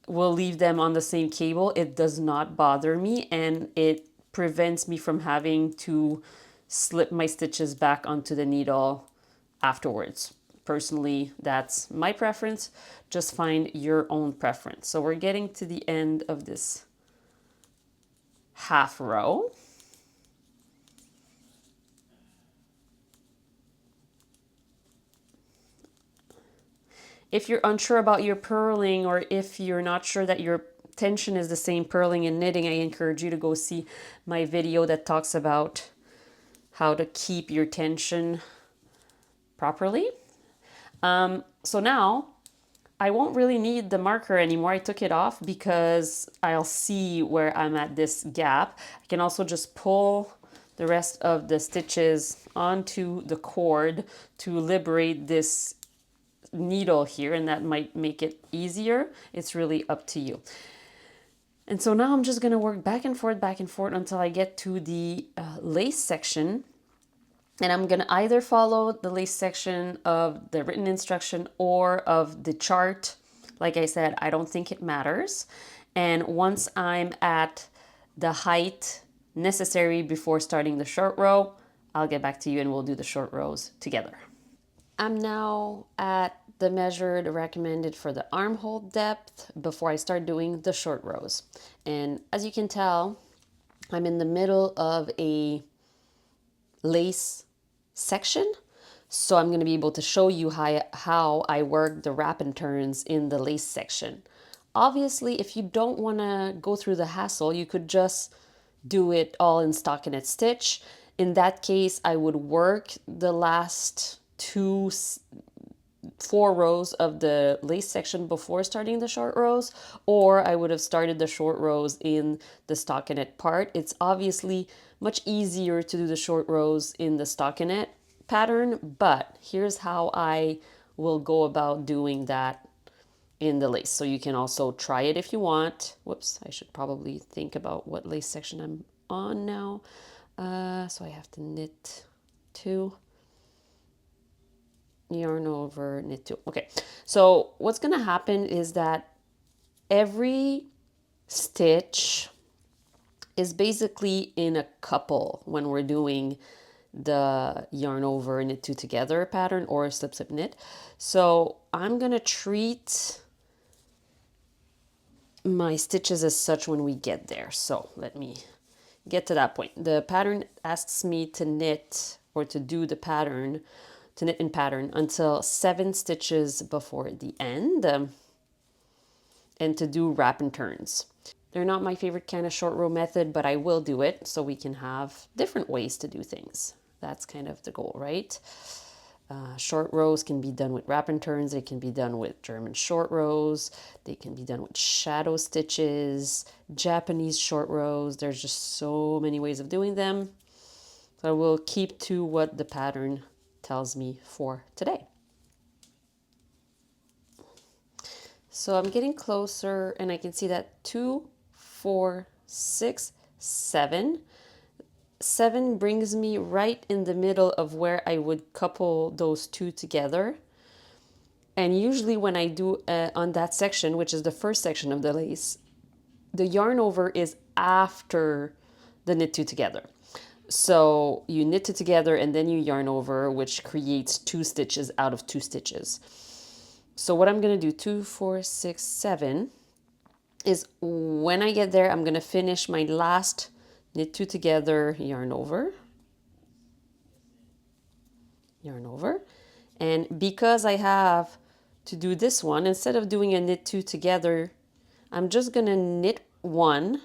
will leave them on the same cable. It does not bother me, and it prevents me from having to slip my stitches back onto the needle afterwards. Personally, that's my preference. Just find your own preference. So we're getting to the end of this half row. If you're unsure about your purling, or if you're not sure that your tension is the same purling and knitting, I encourage you to go see my video that talks about how to keep your tension properly. So now I won't really need the marker anymore. I took it off because I'll see where I'm at this gap. I can also just pull the rest of the stitches onto the cord to liberate this needle here, and that might make it easier. It's really up to you. And so now I'm just going to work back and forth until I get to the lace section. And I'm going to either follow the lace section of the written instruction or of the chart. Like I said, I don't think it matters. And once I'm at the height necessary before starting the short row, I'll get back to you and we'll do the short rows together. I'm now at the measured recommended for the armhole depth before I start doing the short rows. And as you can tell, I'm in the middle of a lace section. So I'm going to be able to show you how I work the wrap and turns in the lace section. Obviously, if you don't want to go through the hassle, you could just do it all in stockinette stitch. In that case, I would work the last 4 rows of the lace section before starting the short rows, or I would have started the short rows in the stockinette part. It's obviously much easier to do the short rows in the stockinette pattern, but here's how I will go about doing that in the lace. So you can also try it if you want. Whoops, I should probably think about what lace section I'm on now. So I have to knit 2. Yarn over, knit 2. Okay, so what's going to happen is that every stitch is basically in a couple when we're doing the yarn over, knit 2 together pattern or slip slip knit. So I'm going to treat my stitches as such when we get there. So let me get to that point. The pattern asks me to knit or to do the pattern, to knit in pattern until 7 stitches before the end, and to do wrap and turns. They're not my favorite kind of short row method, but I will do it so we can have different ways to do things. That's kind of the goal, right? Short rows can be done with wrap and turns. They can be done with German short rows. They can be done with shadow stitches, Japanese short rows. There's just so many ways of doing them. So I will keep to what the pattern tells me for today. So I'm getting closer and I can see that 2, 4, 6, 7. 7 brings me right in the middle of where I would couple those 2 together. And usually when I do on that section, which is the first section of the lace, the yarn over is after the knit 2 together. So you knit it together and then you yarn over, which creates 2 stitches out of 2 stitches. So what I'm going to do, 2, 4, 6, 7, is when I get there, I'm going to finish my last knit 2 together, yarn over. And because I have to do this one, instead of doing a knit 2 together, I'm just going to knit 1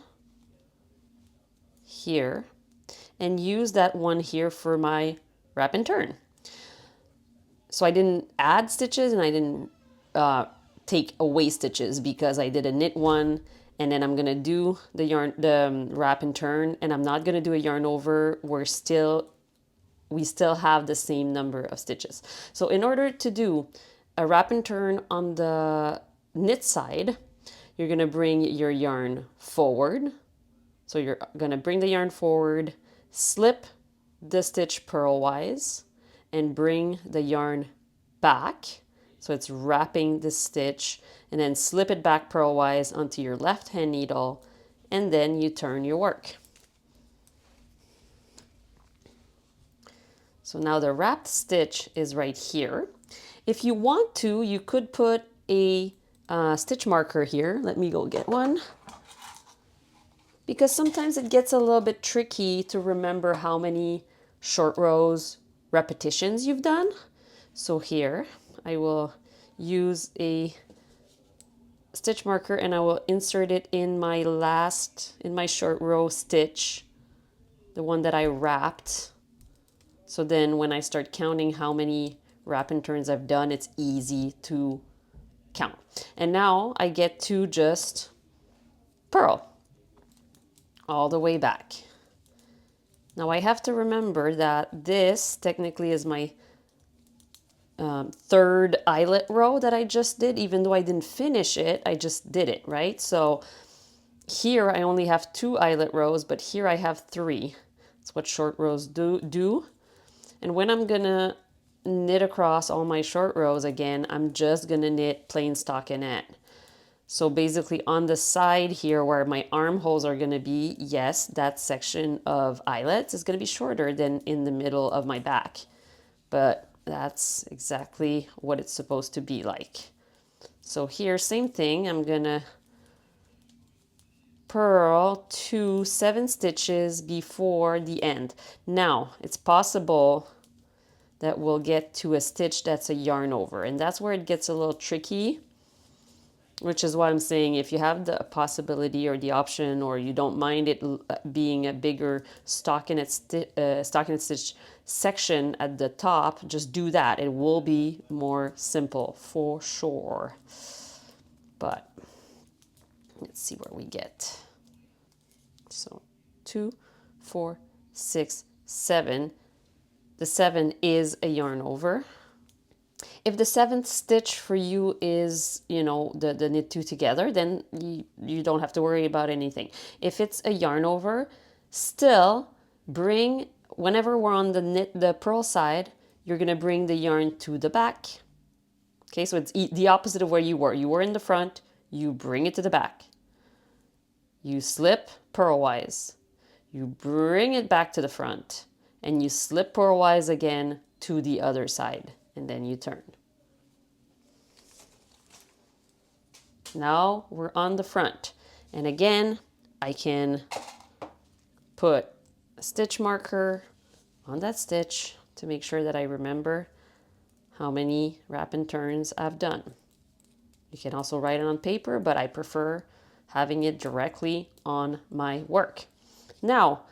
here and use that one here for my wrap and turn. So I didn't add stitches and I didn't take away stitches because I did a knit 1 and then I'm gonna do the wrap and turn, and I'm not gonna do a yarn over. We still have the same number of stitches. So in order to do a wrap and turn on the knit side, you're going to bring your yarn forward. So you're going to bring the yarn forward, slip the stitch purlwise, and bring the yarn back. So it's wrapping the stitch, and then slip it back purlwise onto your left hand needle, and then you turn your work. So now the wrapped stitch is right here. If you want to, you could put a stitch marker here. Let me go get one. Because sometimes it gets a little bit tricky to remember how many short rows repetitions you've done. So here I will use a stitch marker and I will insert it in my short row stitch, the one that I wrapped. So then when I start counting how many wrap and turns I've done, it's easy to count. And now I get to just purl all the way back. Now I have to remember that this technically is my third eyelet row that I just did. Even though I didn't finish it, I just did it, right? So here I only have 2 eyelet rows, but here I have 3. That's what short rows do. And when I'm gonna knit across all my short rows again, I'm just gonna knit plain stockinette. So basically on the side here where my armholes are gonna be, yes, that section of eyelets is gonna be shorter than in the middle of my back. But that's exactly what it's supposed to be like. So here, same thing, I'm gonna purl 7 stitches before the end. Now, it's possible that we'll get to a stitch that's a yarn over, and that's where it gets a little tricky, which is why I'm saying if you have the possibility or the option, or you don't mind it being a bigger stockinette stitch section at the top, just do that. It will be more simple for sure. But let's see where we get. So 2, 4, 6, 7. The 7 is a yarn over. If the 7th stitch for you is, the knit 2 together, then you don't have to worry about anything. If it's a yarn over, still bring, whenever we're on the purl side, you're going to bring the yarn to the back. Okay, so it's the opposite of where you were. You were in the front, you bring it to the back. You slip purlwise. You bring it back to the front, and you slip purlwise again to the other side, and then you turn. Now we're on the front, and again I can put a stitch marker on that stitch to make sure that I remember how many wrap and turns I've done. You can also write it on paper, but I prefer having it directly on my work. Now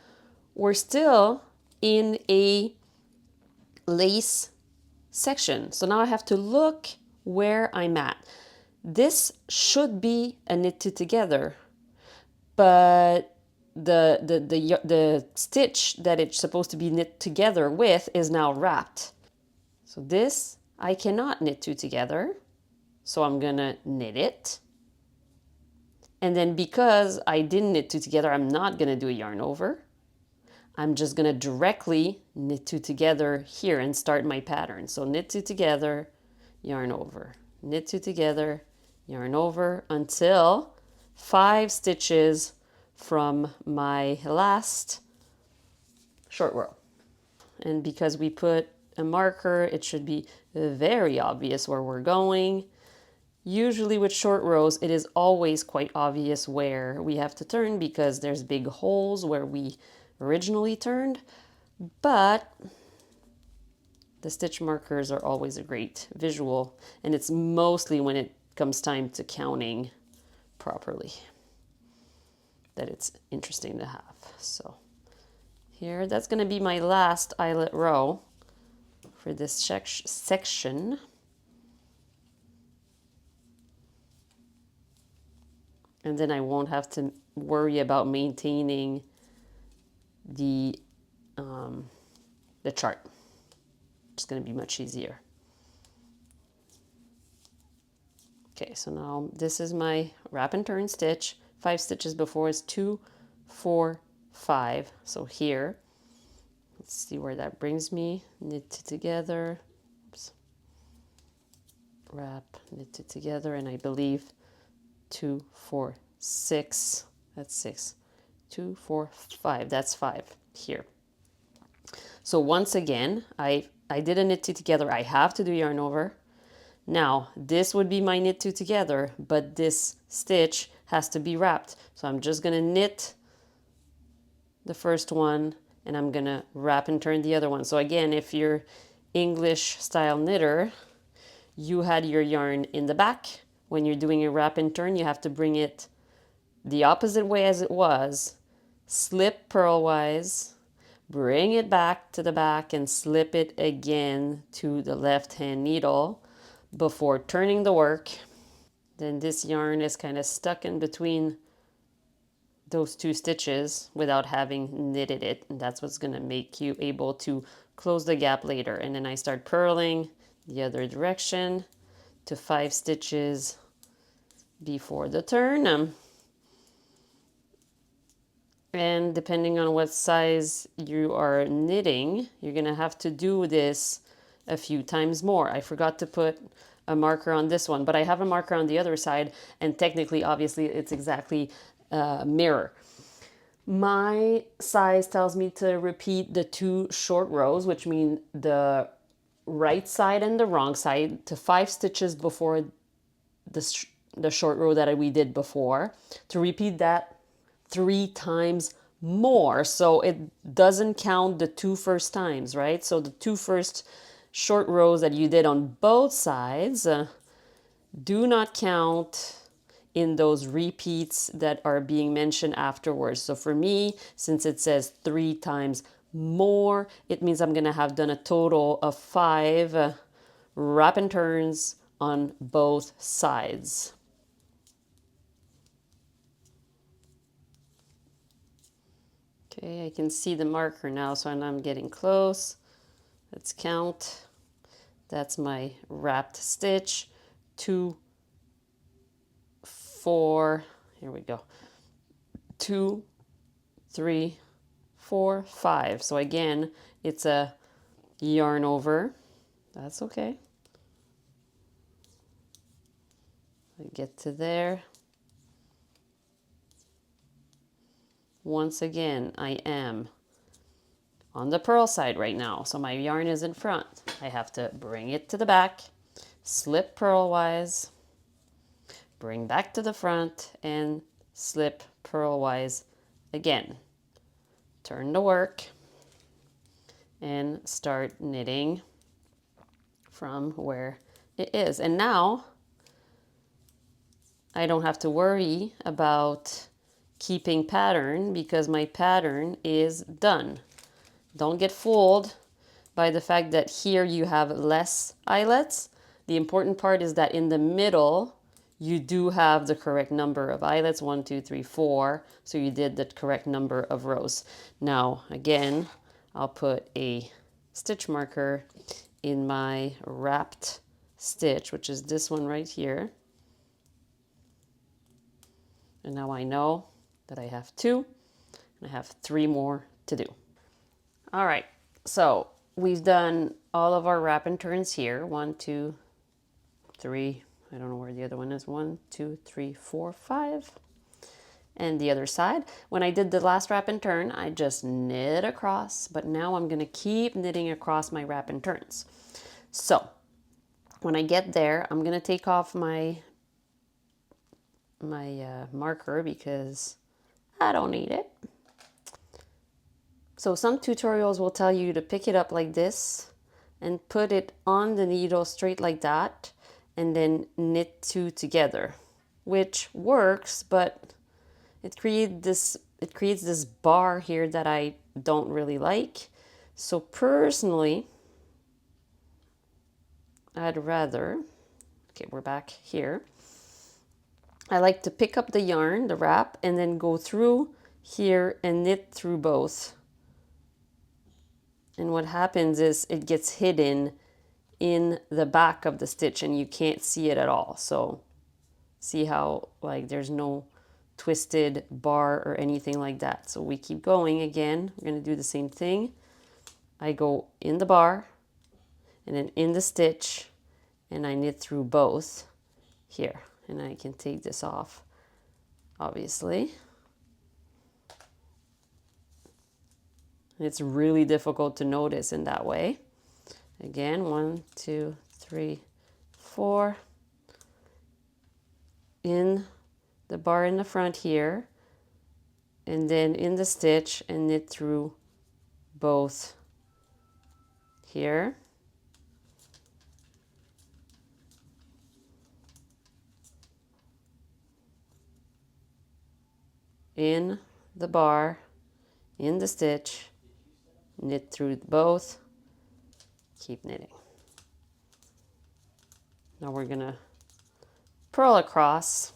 we're still in a lace section, so now I have to look where I'm at. This should be a knit 2 together, but the stitch that it's supposed to be knit together with is now wrapped. So this I cannot knit 2 together, so I'm gonna knit it. And then because I didn't knit 2 together, I'm not gonna do a yarn over. I'm just gonna directly knit 2 together here and start my pattern. So knit 2 together, yarn over, knit 2 together, yarn over, until 5 stitches from my last short row. And because we put a marker, it should be very obvious where we're going. Usually with short rows, it is always quite obvious where we have to turn because there's big holes where we originally turned, but the stitch markers are always a great visual, and it's mostly when it comes time to counting properly that it's interesting to have. So here, that's going to be my last eyelet row for this section. And then I won't have to worry about maintaining the chart. It's going to be much easier. Okay, so now this is my wrap and turn stitch. 5 stitches before is 2, 4, 5. So here, let's see where that brings me. Knit it together. Oops. Wrap, knit it together, and I believe 2, 4, 6. That's 6. 2, 4, 5. That's 5 here. So once again, I did a knit two together. I have to do yarn over. Now, this would be my knit two together, but this stitch has to be wrapped. So I'm just gonna knit the first one and I'm gonna wrap and turn the other one. So again, if you're English style knitter, you had your yarn in the back. When you're doing a wrap and turn, you have to bring it the opposite way as it was, slip purlwise, bring it back to the back and slip it again to the left hand needle before turning the work. Then this yarn is kind of stuck in between those two stitches without having knitted it, and that's what's going to make you able to close the gap later. And then I start purling the other direction to 5 stitches before the turn. And depending on what size you are knitting, you're going to have to do this a few times more. I forgot to put a marker on this one, but I have a marker on the other side, and technically, obviously, it's exactly a mirror. My size tells me to repeat the 2 short rows, which mean the right side and the wrong side, to 5 stitches before the short row that we did before, to repeat that 3 times more. So it doesn't count the 2 first times, right? So the 2 first short rows that you did on both sides do not count in those repeats that are being mentioned afterwards. So for me, since it says 3 times more, it means I'm going to have done a total of 5 wrap and turns on both sides. Okay, I can see the marker now, so I'm getting close. Let's count. That's my wrapped stitch. 2, 4, here we go. 2, 3, 4, 5. So again, it's a yarn over. That's okay. I get to there. Once again, I am on the purl side right now, so my yarn is in front. I have to bring it to the back, slip purlwise, bring back to the front, and slip purlwise again. Turn the work and start knitting from where it is. And now I don't have to worry about keeping pattern because my pattern is done. Don't get fooled by the fact that here you have less eyelets. The important part is that in the middle, you do have the correct number of eyelets, 1, 2, 3, 4. So you did the correct number of rows. Now, again, I'll put a stitch marker in my wrapped stitch, which is this one right here. And now I know that I have 2, and I have 3 more to do. All right, so we've done all of our wrap and turns here. 1, 2, 3. I don't know where the other one is. 1, 2, 3, 4, 5. And the other side. When I did the last wrap and turn, I just knit across, but now I'm gonna keep knitting across my wrap and turns. So when I get there, I'm gonna take off my marker because I don't need it. So some tutorials will tell you to pick it up like this and put it on the needle straight like that and then knit 2 together, which works, but it creates this bar here that I don't really like. So personally, I'd rather, okay, we're back here. I like to pick up the yarn, the wrap, and then go through here and knit through both. And what happens is it gets hidden in the back of the stitch and you can't see it at all. So See how like there's no twisted bar or anything like that. So we keep going again. We're going to do the same thing. I go in the bar and then in the stitch, and I knit through both here. And I can take this off, obviously. It's really difficult to notice in that way. Again, 1, 2, 3, 4. In the bar in the front here, and then in the stitch and knit through both here. In the bar, in the stitch, knit through both, keep knitting. Now we're gonna purl across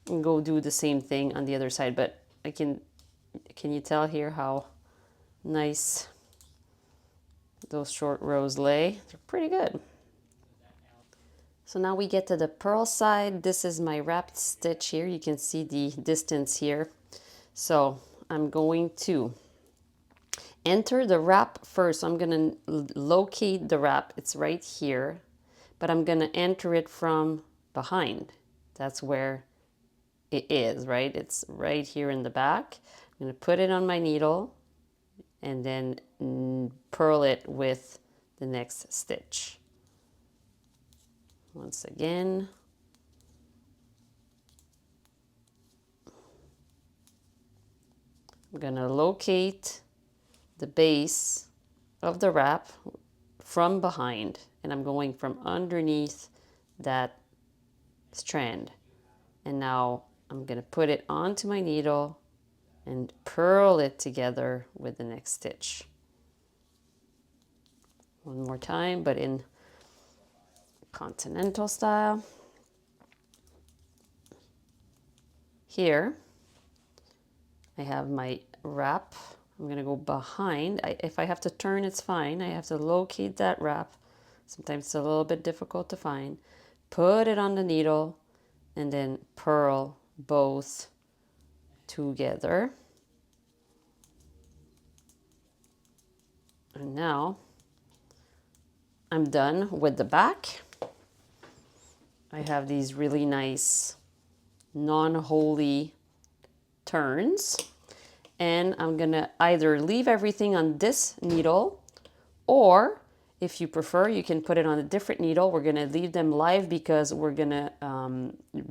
and go do the same thing on the other side, but can you tell here how nice those short rows lay? They're pretty good. So now we get to the purl side. This is my wrapped stitch here. You can see the distance here. So I'm going to enter the wrap first. I'm going to locate the wrap. It's right here, but I'm going to enter it from behind. That's where it is, right? It's right here in the back. I'm going to put it on my needle and then purl it with the next stitch. Once again, I'm going to locate the base of the wrap from behind, and I'm going from underneath that strand. And now I'm going to put it onto my needle and purl it together with the next stitch. One more time, but in continental style. Here I have my wrap. I'm going to go behind. If I have to turn, it's fine. I have to locate that wrap. Sometimes it's a little bit difficult to find. Put it on the needle and then purl both together. And now I'm done with the back. I have these really nice non-holy turns, and I'm gonna either leave everything on this needle, or if you prefer, you can put it on a different needle. We're gonna leave them live because we're gonna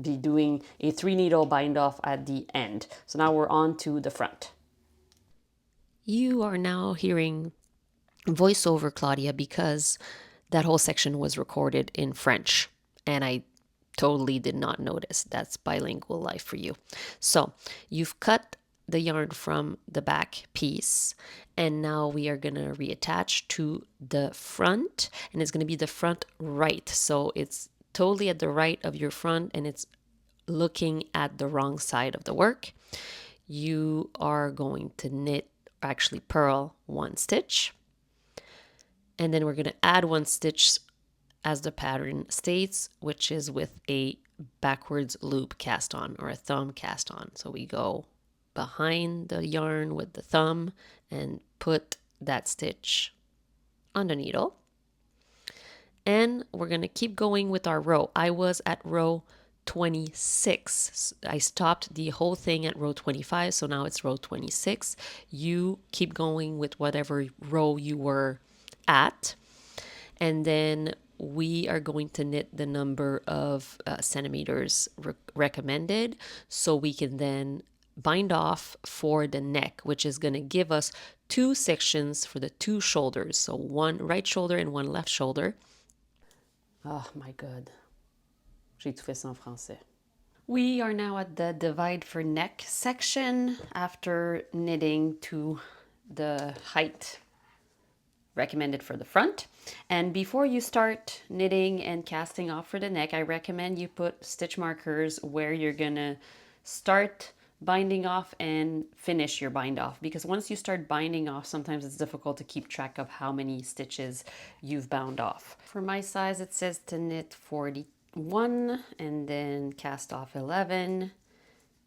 be doing a 3-needle bind off at the end. So now we're on to the front. You are now hearing voiceover, Claudia, because that whole section was recorded in French, and I totally did not notice. That's bilingual life for you. So you've cut the yarn from the back piece, and now we are going to reattach to the front, and it's going to be the front right. So it's totally at the right of your front, and it's looking at the wrong side of the work. You are going to knit, actually purl 1 stitch, and then we're going to add 1 stitch as the pattern states, which is with a backwards loop cast on or a thumb cast on. So we go behind the yarn with the thumb and put that stitch on the needle. And we're going to keep going with our row. I was at row 26. I stopped the whole thing at row 25, so now it's row 26. You keep going with whatever row you were at, and then we are going to knit the number of centimeters recommended, so we can then bind off for the neck, which is going to give us 2 sections for the 2 shoulders. So 1 right shoulder and 1 left shoulder. Oh my God. J'ai tout fait ça en français. We are now at the divide for neck section after knitting to the height recommended for the front. And before you start knitting and casting off for the neck, I recommend you put stitch markers where you're gonna start binding off and finish your bind off, because once you start binding off, sometimes it's difficult to keep track of how many stitches you've bound off. For my size, it says to knit 42 1 and then cast off 11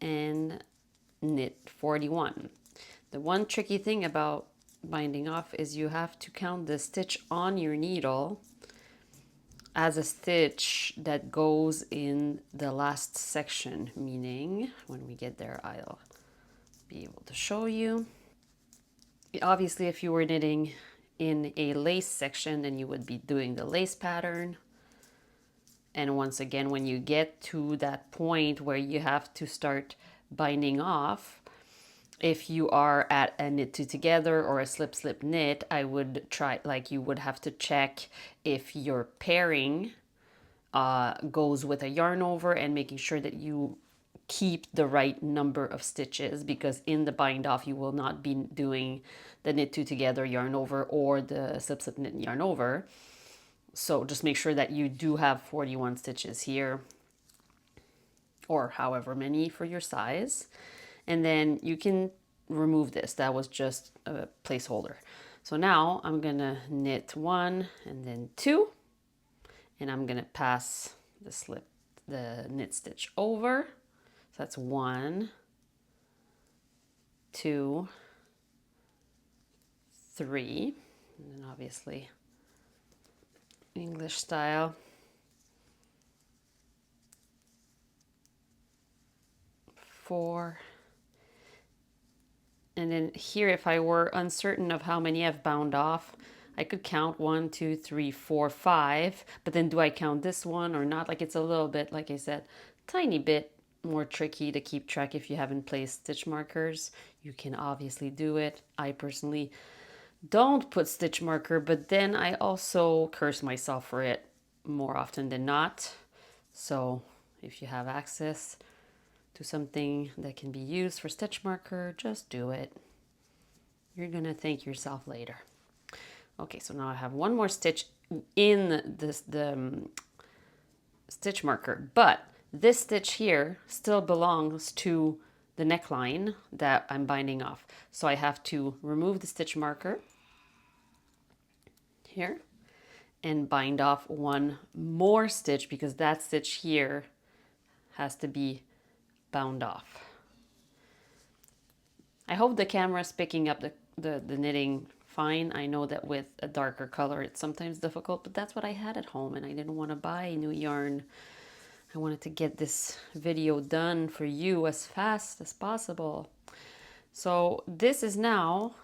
and knit 41. The one tricky thing about binding off is you have to count the stitch on your needle as a stitch that goes in the last section, meaning when we get there I'll be able to show you. Obviously if you were knitting in a lace section, then you would be doing the lace pattern. And once again, when you get to that point where you have to start binding off, if you are at a knit two together or a slip slip knit, I would try, like you would have to check if your pairing goes with a yarn over and making sure that you keep the right number of stitches, because in the bind off you will not be doing the knit two together yarn over or the slip slip knit yarn over. So just make sure that you do have 41 stitches here, or however many for your size. And then you can remove this. That was just a placeholder. So now I'm gonna knit 1 and then 2, and I'm gonna pass the knit stitch over. So that's 1, 2, 3, and then obviously English style. 4, and then here, if I were uncertain of how many I've bound off, I could count 1, 2, 3, 4, 5, but then do I count this one or not? Like, it's a little bit, like I said, tiny bit more tricky to keep track if you haven't placed stitch markers. You can obviously do it. I personally don't put stitch marker, but then I also curse myself for it more often than not. So if you have access to something that can be used for stitch marker, just do it. You're gonna thank yourself later. Okay, so now I have one more stitch in the stitch marker, but this stitch here still belongs to the neckline that I'm binding off. So I have to remove the stitch marker here and bind off one more stitch, because that stitch here has to be bound off. I hope the camera is picking up the knitting fine. I know that with a darker color it's sometimes difficult, but that's what I had at home and I didn't want to buy new yarn. I wanted to get this video done for you as fast as possible. So this is now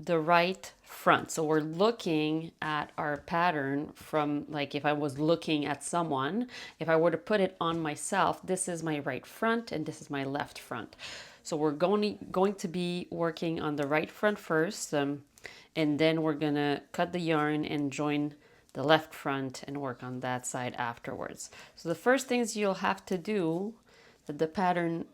the right front. So we're looking at our pattern from, like, if I was looking at someone, if I were to put it on myself, this is my right front and this is my left front. So we're going to be working on the right front first, and then we're gonna cut the yarn and join the left front and work on that side afterwards. So the first things you'll have to do, that the pattern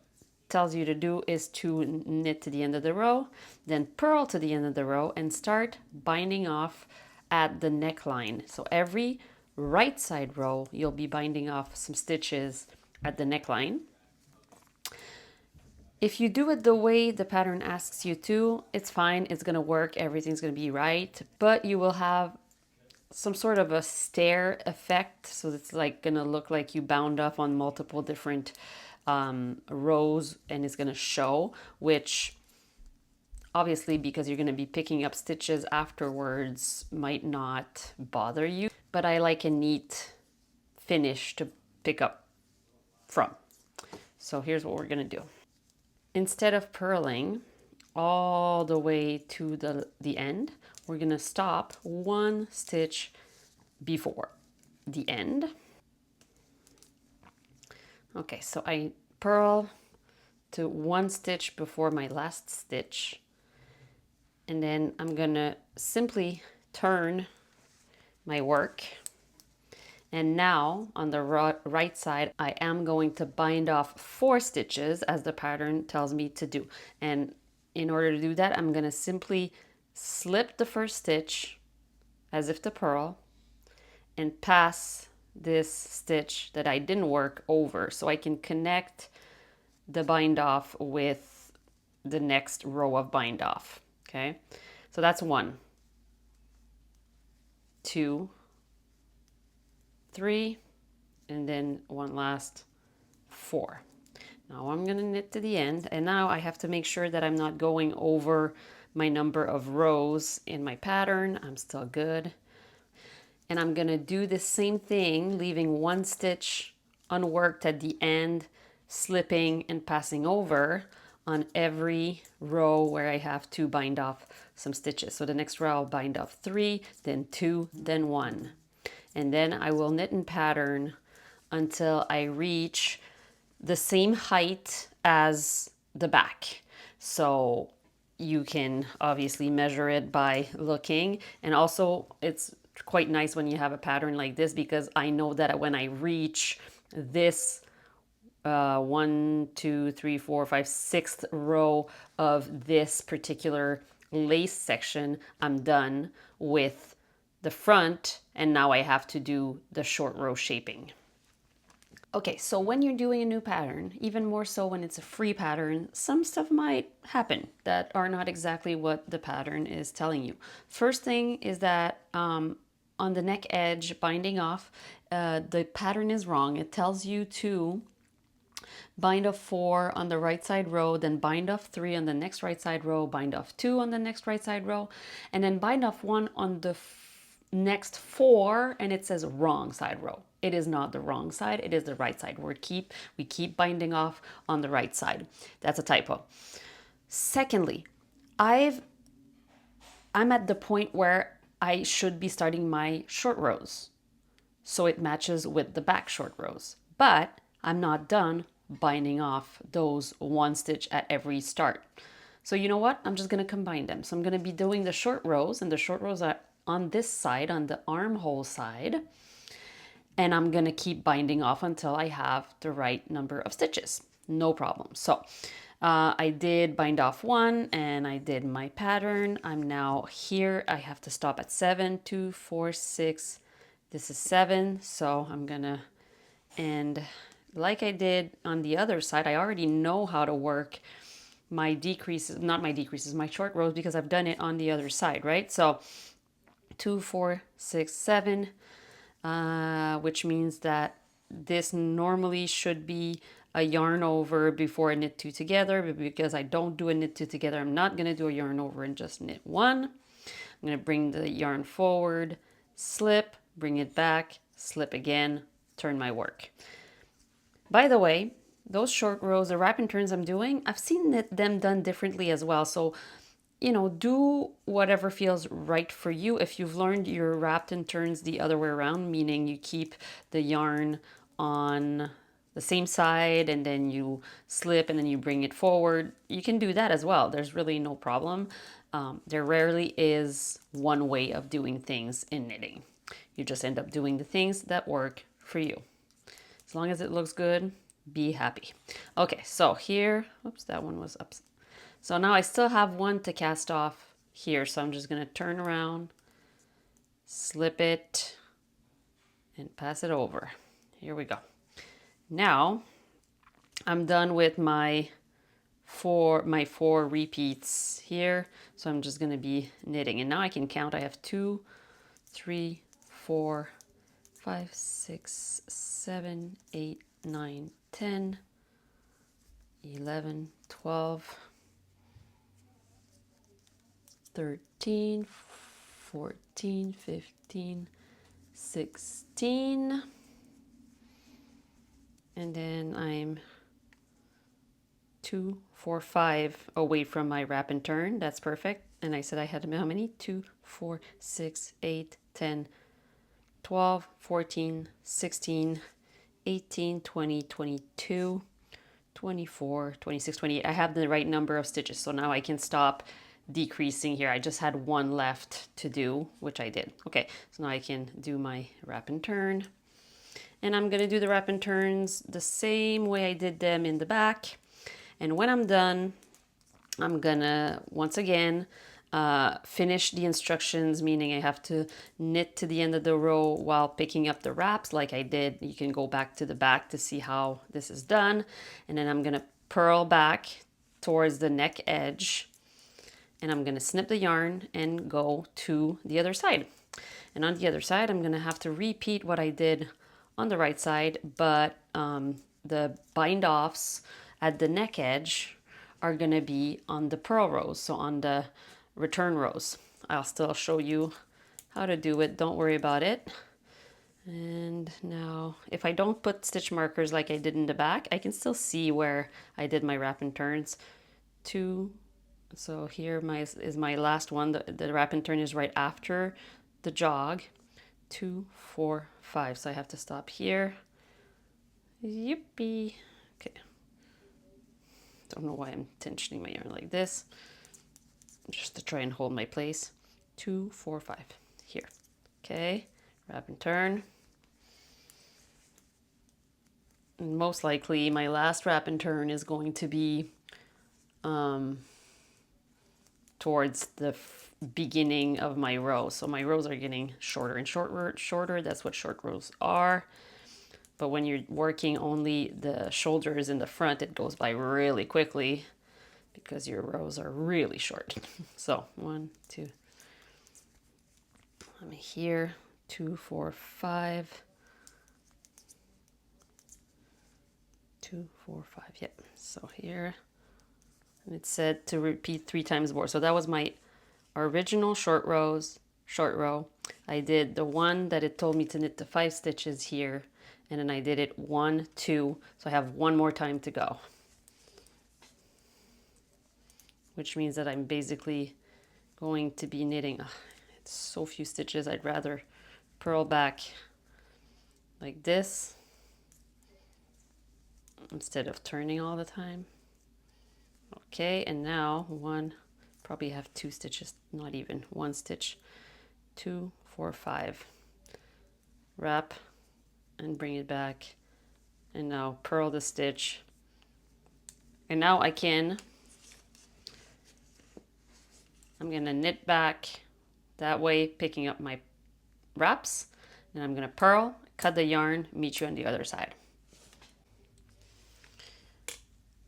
tells you to do, is to knit to the end of the row, then purl to the end of the row and start binding off at the neckline. So every right side row you'll be binding off some stitches at the neckline. If you do it the way the pattern asks you to, it's fine, it's gonna work, everything's gonna be right, but you will have some sort of a stair effect. So it's like gonna look like you bound off on multiple different rows, and it's going to show, which obviously, because you're going to be picking up stitches afterwards, might not bother you, but I like a neat finish to pick up from. So here's what we're going to do. Instead of purling all the way to the end, we're going to stop one stitch before the end. Okay, so I purl to one stitch before my last stitch, and then I'm gonna simply turn my work, and now on the right side I am going to bind off 4 stitches as the pattern tells me to do. And in order to do that, I'm gonna simply slip the first stitch as if to purl and pass this stitch that I didn't work over, so I can connect the bind off with the next row of bind off. Okay, so that's 1, 2, 3, and then one last 4. Now I'm going to knit to the end, and now I have to make sure that I'm not going over my number of rows in my pattern. I'm still good. And I'm going to do the same thing, leaving 1 stitch unworked at the end, slipping and passing over on every row where I have to bind off some stitches. So the next row I'll bind off 3, then 2, then 1. And then I will knit and pattern until I reach the same height as the back. So you can obviously measure it by looking, and also it's quite nice when you have a pattern like this, because I know that when I reach this 1, 2, 3, 4, 5, 6th row of this particular lace section, I'm done with the front, and now I have to do the short row shaping. Okay, so when you're doing a new pattern, even more so when it's a free pattern, some stuff might happen that are not exactly what the pattern is telling you. First thing is that on the neck edge binding off, the pattern is wrong. It tells you to bind off 4 on the right side row, then bind off 3 on the next right side row, bind off 2 on the next right side row, and then bind off 1 on the next 4, and it says wrong side row. It is not the wrong side, it is the right side. We keep binding off on the right side. That's a typo. Secondly, I'm at the point where I should be starting my short rows, so it matches with the back short rows. But I'm not done binding off those 1 stitch at every start. So you know what? I'm just going to combine them. So I'm going to be doing the short rows, and the short rows are on this side, on the armhole side. And I'm going to keep binding off until I have the right number of stitches. No problem. So I did bind off 1 and I did my pattern. I'm now here. I have to stop at 7, 2, 4, 6. This is 7. So I'm going to, and like I did on the other side, I already know how to work my decreases, not my decreases, my short rows, because I've done it on the other side, right? So 2, 4, 6, 7. Which means that this normally should be a yarn over before I knit 2 together, but because I don't do a knit 2 together, I'm not going to do a yarn over and just knit 1. I'm going to bring the yarn forward, slip, bring it back, slip again, turn my work. By the way, those short rows, the wrap and turns I'm doing, I've seen them done differently as well. So you know, do whatever feels right for you. If you've learned your wrapped and turns the other way around, meaning you keep the yarn on the same side and then you slip and then you bring it forward, you can do that as well. There's really no problem. There rarely is one way of doing things in knitting. You just end up doing the things that work for you. As long as it looks good, be happy. Okay, so here, oops, that one was up. So now I still have 1 to cast off here. So I'm just going to turn around, slip it, and pass it over. Here we go. Now I'm done with my 4 repeats here. So I'm just going to be knitting. And now I can count. I have 2, 3, 4, 5, 6, 7, 8, 9, 10, 11, 12, 13, 14, 15, 16, and then I'm 2, 4, 5 away from my wrap and turn. That's perfect. And I said I had how many? 2, 4, 6, 8, 10, 12, 14, 16, 18, 20, 22, 24, 26, 28. I have the right number of stitches. So now I can stop decreasing here. I just had 1 left to do, which I did. Okay, so now I can do my wrap and turn. And I'm going to do the wrap and turns the same way I did them in the back. And when I'm done, I'm going to, once again, finish the instructions, meaning I have to knit to the end of the row while picking up the wraps like I did. You can go back to the back to see how this is done. And then I'm going to purl back towards the neck edge. And I'm going to snip the yarn and go to the other side. And on the other side, I'm going to have to repeat what I did on the right side, but the bind offs at the neck edge are gonna be on the purl rows, so on the return rows. I'll still show you how to do it, don't worry about it. And now if I don't put stitch markers like I did in the back, I can still see where I did my wrap and turns. 2, so here is my last one. The wrap and turn is right after the jog. 2, 4, 5. So I have to stop here. Yippee. Okay. Don't know why I'm tensioning my yarn like this. Just to try and hold my place. 2, 4, 5. Here. Okay. Wrap and turn. And most likely my last wrap and turn is going to be towards the beginning of my row. So my rows are getting shorter and shorter. That's what short rows are. But when you're working only the shoulders in the front, it goes by really quickly because your rows are really short. So 1, 2, I'm here, 2, 4, 5, 2, 4, 5. Yep. So here, and it said to repeat 3 times more. So that was my original short row. I did the one that it told me to knit the 5 stitches here, and then I did it 1, 2, so I have one more time to go, which means that I'm basically going to be knitting it's so few stitches. I'd rather purl back like this instead of turning all the time. Okay, and now probably have 2 stitches, not even 1 stitch. 2, 4, 5. Wrap and bring it back, and now purl the stitch. And now I'm gonna knit back that way, picking up my wraps, and I'm gonna purl, cut the yarn, meet you on the other side.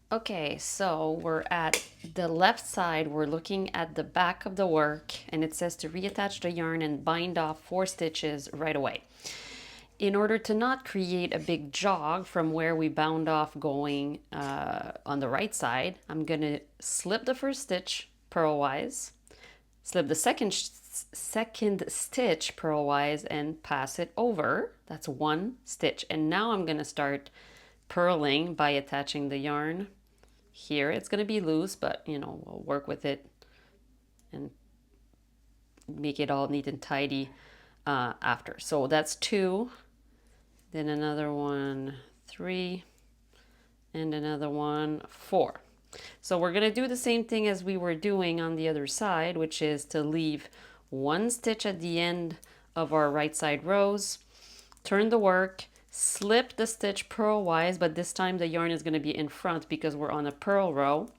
Okay, so we're at the left side. We're looking at the back of the work, and it says to reattach the yarn and bind off 4 stitches right away. In order to not create a big jog from where we bound off going on the right side, I'm gonna slip the first stitch purlwise, slip the second stitch purlwise, and pass it over. That's 1 stitch. And now I'm gonna start purling by attaching the yarn here. It's going to be loose, but you know, we'll work with it and make it all neat and tidy after. So that's 2, then another one 3, and another one 4. So we're going to do the same thing as we were doing on the other side, which is to leave 1 stitch at the end of our right side rows, turn the work, slip the stitch purlwise, but this time the yarn is going to be in front because we're on a purl row.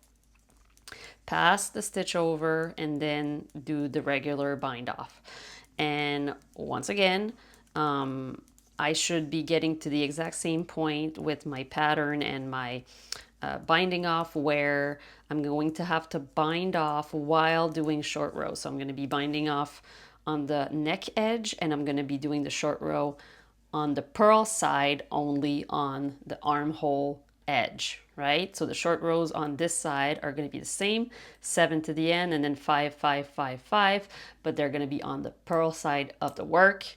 Pass the stitch over and then do the regular bind off. And once again, I should be getting to the exact same point with my pattern and my binding off, where I'm going to have to bind off while doing short row. So I'm going to be binding off on the neck edge, and I'm going to be doing the short row on the purl side only on the armhole edge, right? So the short rows on this side are going to be the same, 7 to the end, and then 5, 5, 5, 5, but they're going to be on the purl side of the work.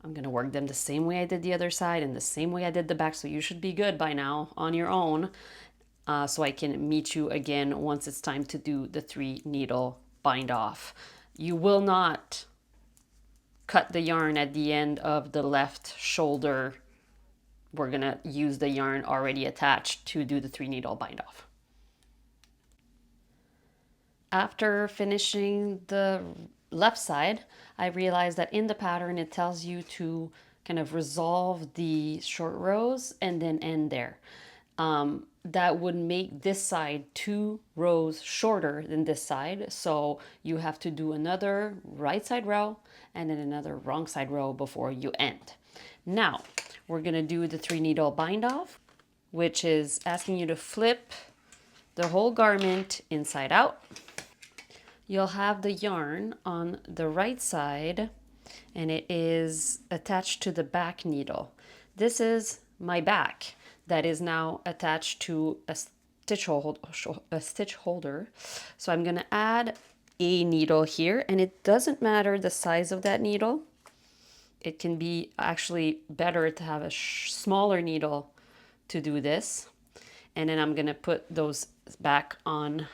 I'm going to work them the same way I did the other side and the same way I did the back, so you should be good by now on your own, so I can meet you again once it's time to do the 3 needle bind off. You will not cut the yarn at the end of the left shoulder. We're gonna use the yarn already attached to do the 3 needle bind off. After finishing the left side, I realized that in the pattern it tells you to kind of resolve the short rows and then end there. That would make this side 2 rows shorter than this side. So you have to do another right side row and then another wrong side row before you end. Now we're gonna do the 3 needle bind off, which is asking you to flip the whole garment inside out. You'll have the yarn on the right side and it is attached to the back needle. This is my back that is now attached to a stitch holder. So I'm gonna add a needle here, and it doesn't matter the size of that needle. It can be actually better to have a smaller needle to do this. And then I'm gonna put those back on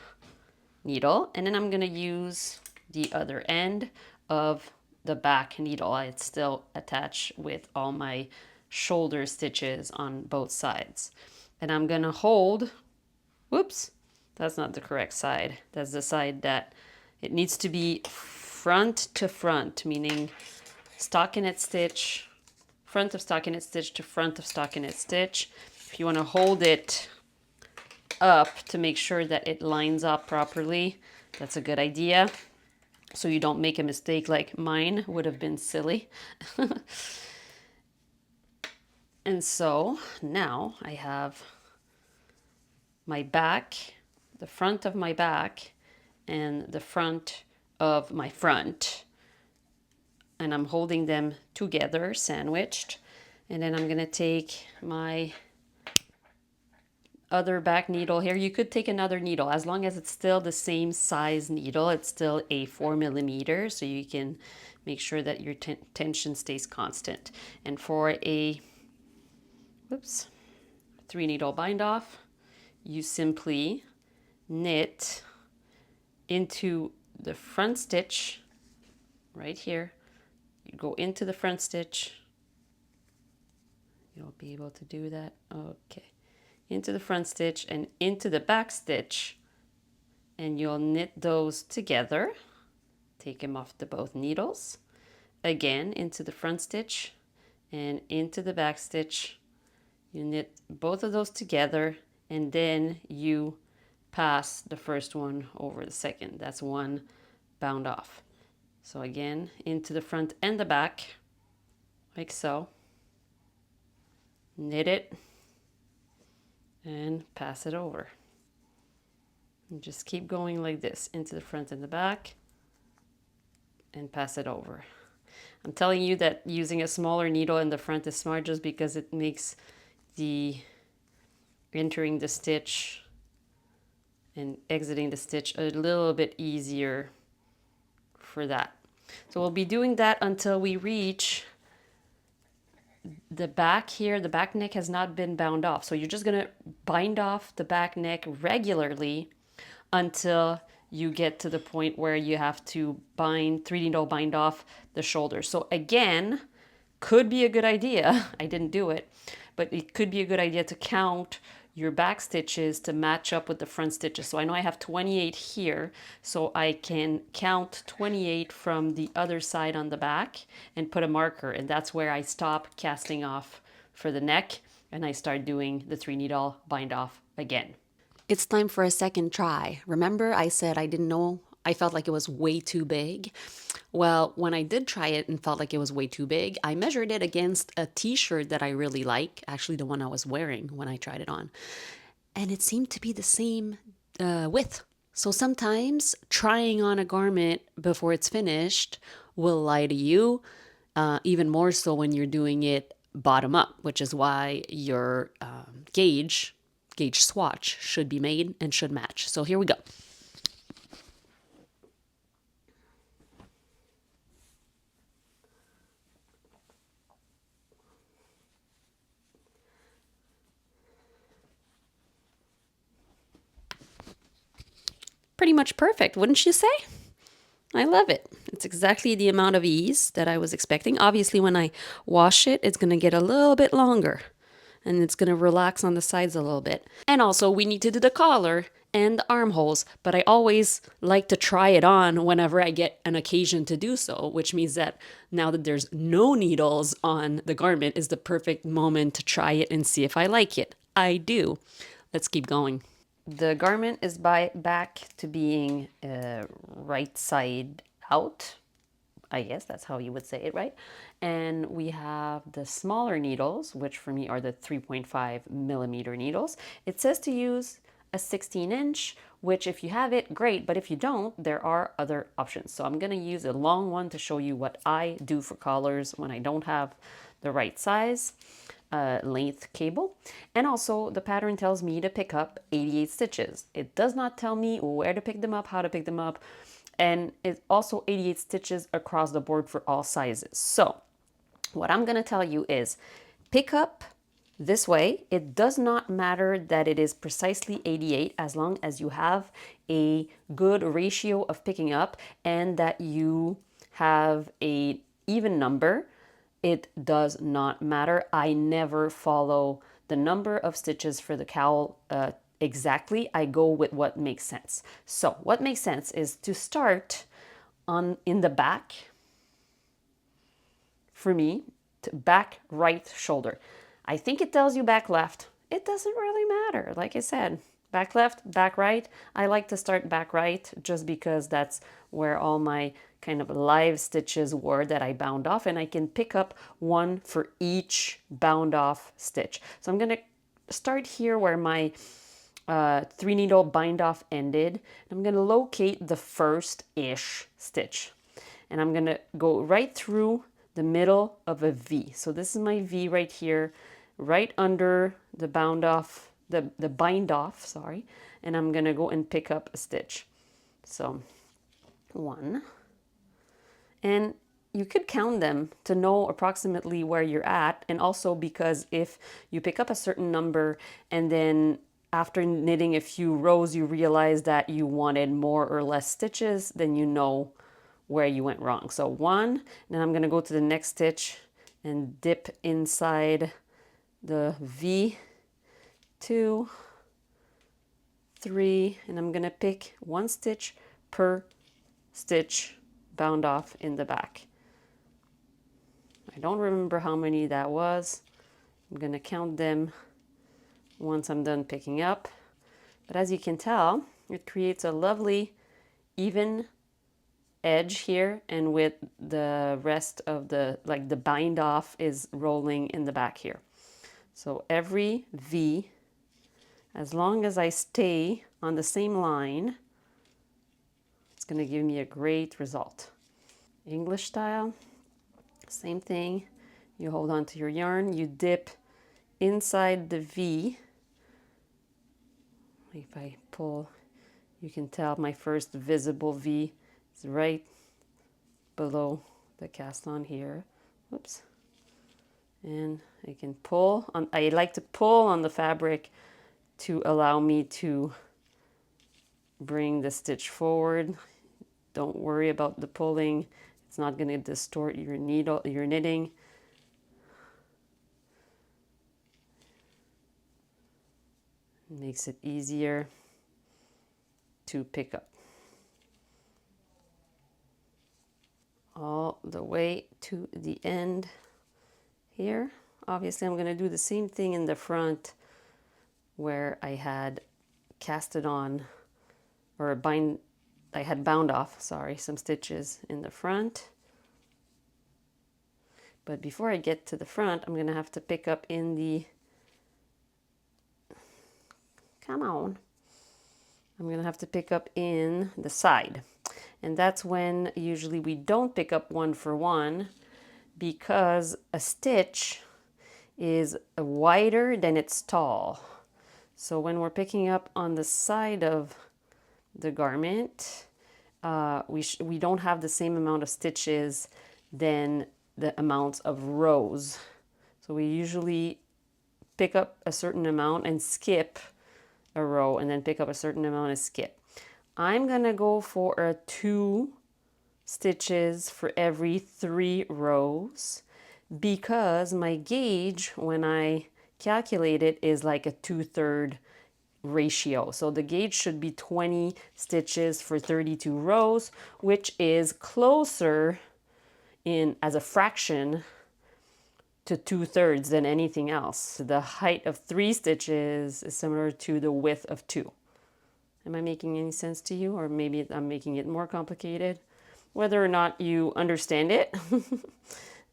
needle, and then I'm gonna use the other end of the back needle. It's still attached with all my shoulder stitches on both sides. And I'm gonna hold, whoops, that's not the correct side. That's the side that it needs to be front to front, meaning stockinette stitch, front of stockinette stitch to front of stockinette stitch. If you wanna hold it up to make sure that it lines up properly, that's a good idea. So you don't make a mistake like mine would have been silly. And so now I have my back, the front of my back, and the front of my front. And I'm holding them together, sandwiched. And then I'm gonna take my other back needle here. You could take another needle as long as it's still the same size needle. It's still a 4mm, so you can make sure that your tension stays constant. And for a 3-needle bind off, you simply knit into the front stitch right here. You go into the front stitch. You'll be able to do that. Okay. Into the front stitch and into the back stitch, and you'll knit those together. Take them off the both needles. Again, into the front stitch and into the back stitch. You knit both of those together, and then you pass the first one over the second. That's one bound off. So again, into the front and the back, like so. Knit it and pass it over. And just keep going like this, into the front and the back, and pass it over. I'm telling you that using a smaller needle in the front is smart just because it makes the entering the stitch and exiting the stitch a little bit easier for that. So we'll be doing that until we reach the back here. The back neck has not been bound off. So you're just gonna bind off the back neck regularly until you get to the point where you have to bind, 3-needle bind off the shoulder. So again, could be a good idea. I didn't do it, but it could be a good idea to count your back stitches to match up with the front stitches. So I know I have 28 here, so I can count 28 from the other side on the back and put a marker, and that's where I stop casting off for the neck and I start doing the 3-needle bind off again. It's time for a second try. Remember I said I didn't know, I felt like it was way too big? Well, when I did try it and felt like it was way too big, I measured it against a t-shirt that I really like, actually the one I was wearing when I tried it on. And it seemed to be the same width. So sometimes trying on a garment before it's finished will lie to you, even more so when you're doing it bottom up, which is why your gauge swatch should be made and should match. So here we go. Pretty much perfect, wouldn't you say? I love it. It's exactly the amount of ease that I was expecting. Obviously, when I wash it, it's going to get a little bit longer and it's going to relax on the sides a little bit. And also, we need to do the collar and the armholes, but I always like to try it on whenever I get an occasion to do so, which means that now that there's no needles on the garment is the perfect moment to try it and see if I like it. I do. Let's keep going. The garment is back to being right side out. I guess that's how you would say it, right? And we have the smaller needles, which for me are the 3.5mm needles. It says to use a 16-inch, which if you have it, great, but if you don't, there are other options. So I'm gonna use a long one to show you what I do for collars when I don't have the right size length cable. And also the pattern tells me to pick up 88 stitches. It does not tell me where to pick them up, how to pick them up, and it's also 88 stitches across the board for all sizes. So what I'm gonna tell you is pick up this way. It does not matter that it is precisely 88 as long as you have a good ratio of picking up and that you have a even number. It does not matter. I never follow the number of stitches for the cowl exactly. I go with what makes sense. So what makes sense is to start in the back, for me, to back right shoulder. I think it tells you back left. It doesn't really matter. Like I said, back left, back right. I like to start back right just because that's where all my kind of live stitches were that I bound off, and I can pick up one for each bound off stitch. So I'm gonna start here where my 3-needle bind off ended. I'm gonna locate the first-ish stitch, and I'm gonna go right through the middle of a V. So this is my V right here, right under the bound off, the bind off, sorry, and I'm gonna go and pick up a stitch. So 1, and you could count them to know approximately where you're at, and also because if you pick up a certain number and then after knitting a few rows you realize that you wanted more or less stitches, then you know where you went wrong. So 1, then I'm gonna go to the next stitch and dip inside the V, 2, 3, and I'm gonna pick 1 stitch per stitch bound off in the back. I don't remember how many that was. I'm gonna count them once I'm done picking up. But as you can tell, it creates a lovely even edge here, and with the rest of the, like the bind off is rolling in the back here. So every V, as long as I stay on the same line, it's gonna give me a great result. English style, same thing. You hold on to your yarn, you dip inside the V. If I pull, you can tell my first visible V is right below the cast on here. Whoops. And I can pull on, I like to pull on the fabric to allow me to bring the stitch forward. Don't worry about the pulling. It's not going to distort your needle, your knitting. It makes it easier to pick up. All the way to the end here. Obviously I'm going to do the same thing in the front where I had casted on, or I had bound off, sorry, some stitches in the front. But before I get to the front, I'm going to have to pick up in the, come on, I'm going to have to pick up in the side. And that's when usually we don't pick up 1 for 1, because a stitch is wider than it's tall. So when we're picking up on the side of the garment, we don't have the same amount of stitches than the amounts of rows. So we usually pick up a certain amount and skip a row, and then pick up a certain amount and skip. I'm gonna go for a 2 stitches for every 3 rows, because my gauge when I calculate it is like a 2/3 ratio. So the gauge should be 20 stitches for 32 rows, which is closer in as a fraction to 2/3 than anything else. The height of 3 stitches is similar to the width of 2. Am I making any sense to you? Or maybe I'm making it more complicated. Whether or not you understand it,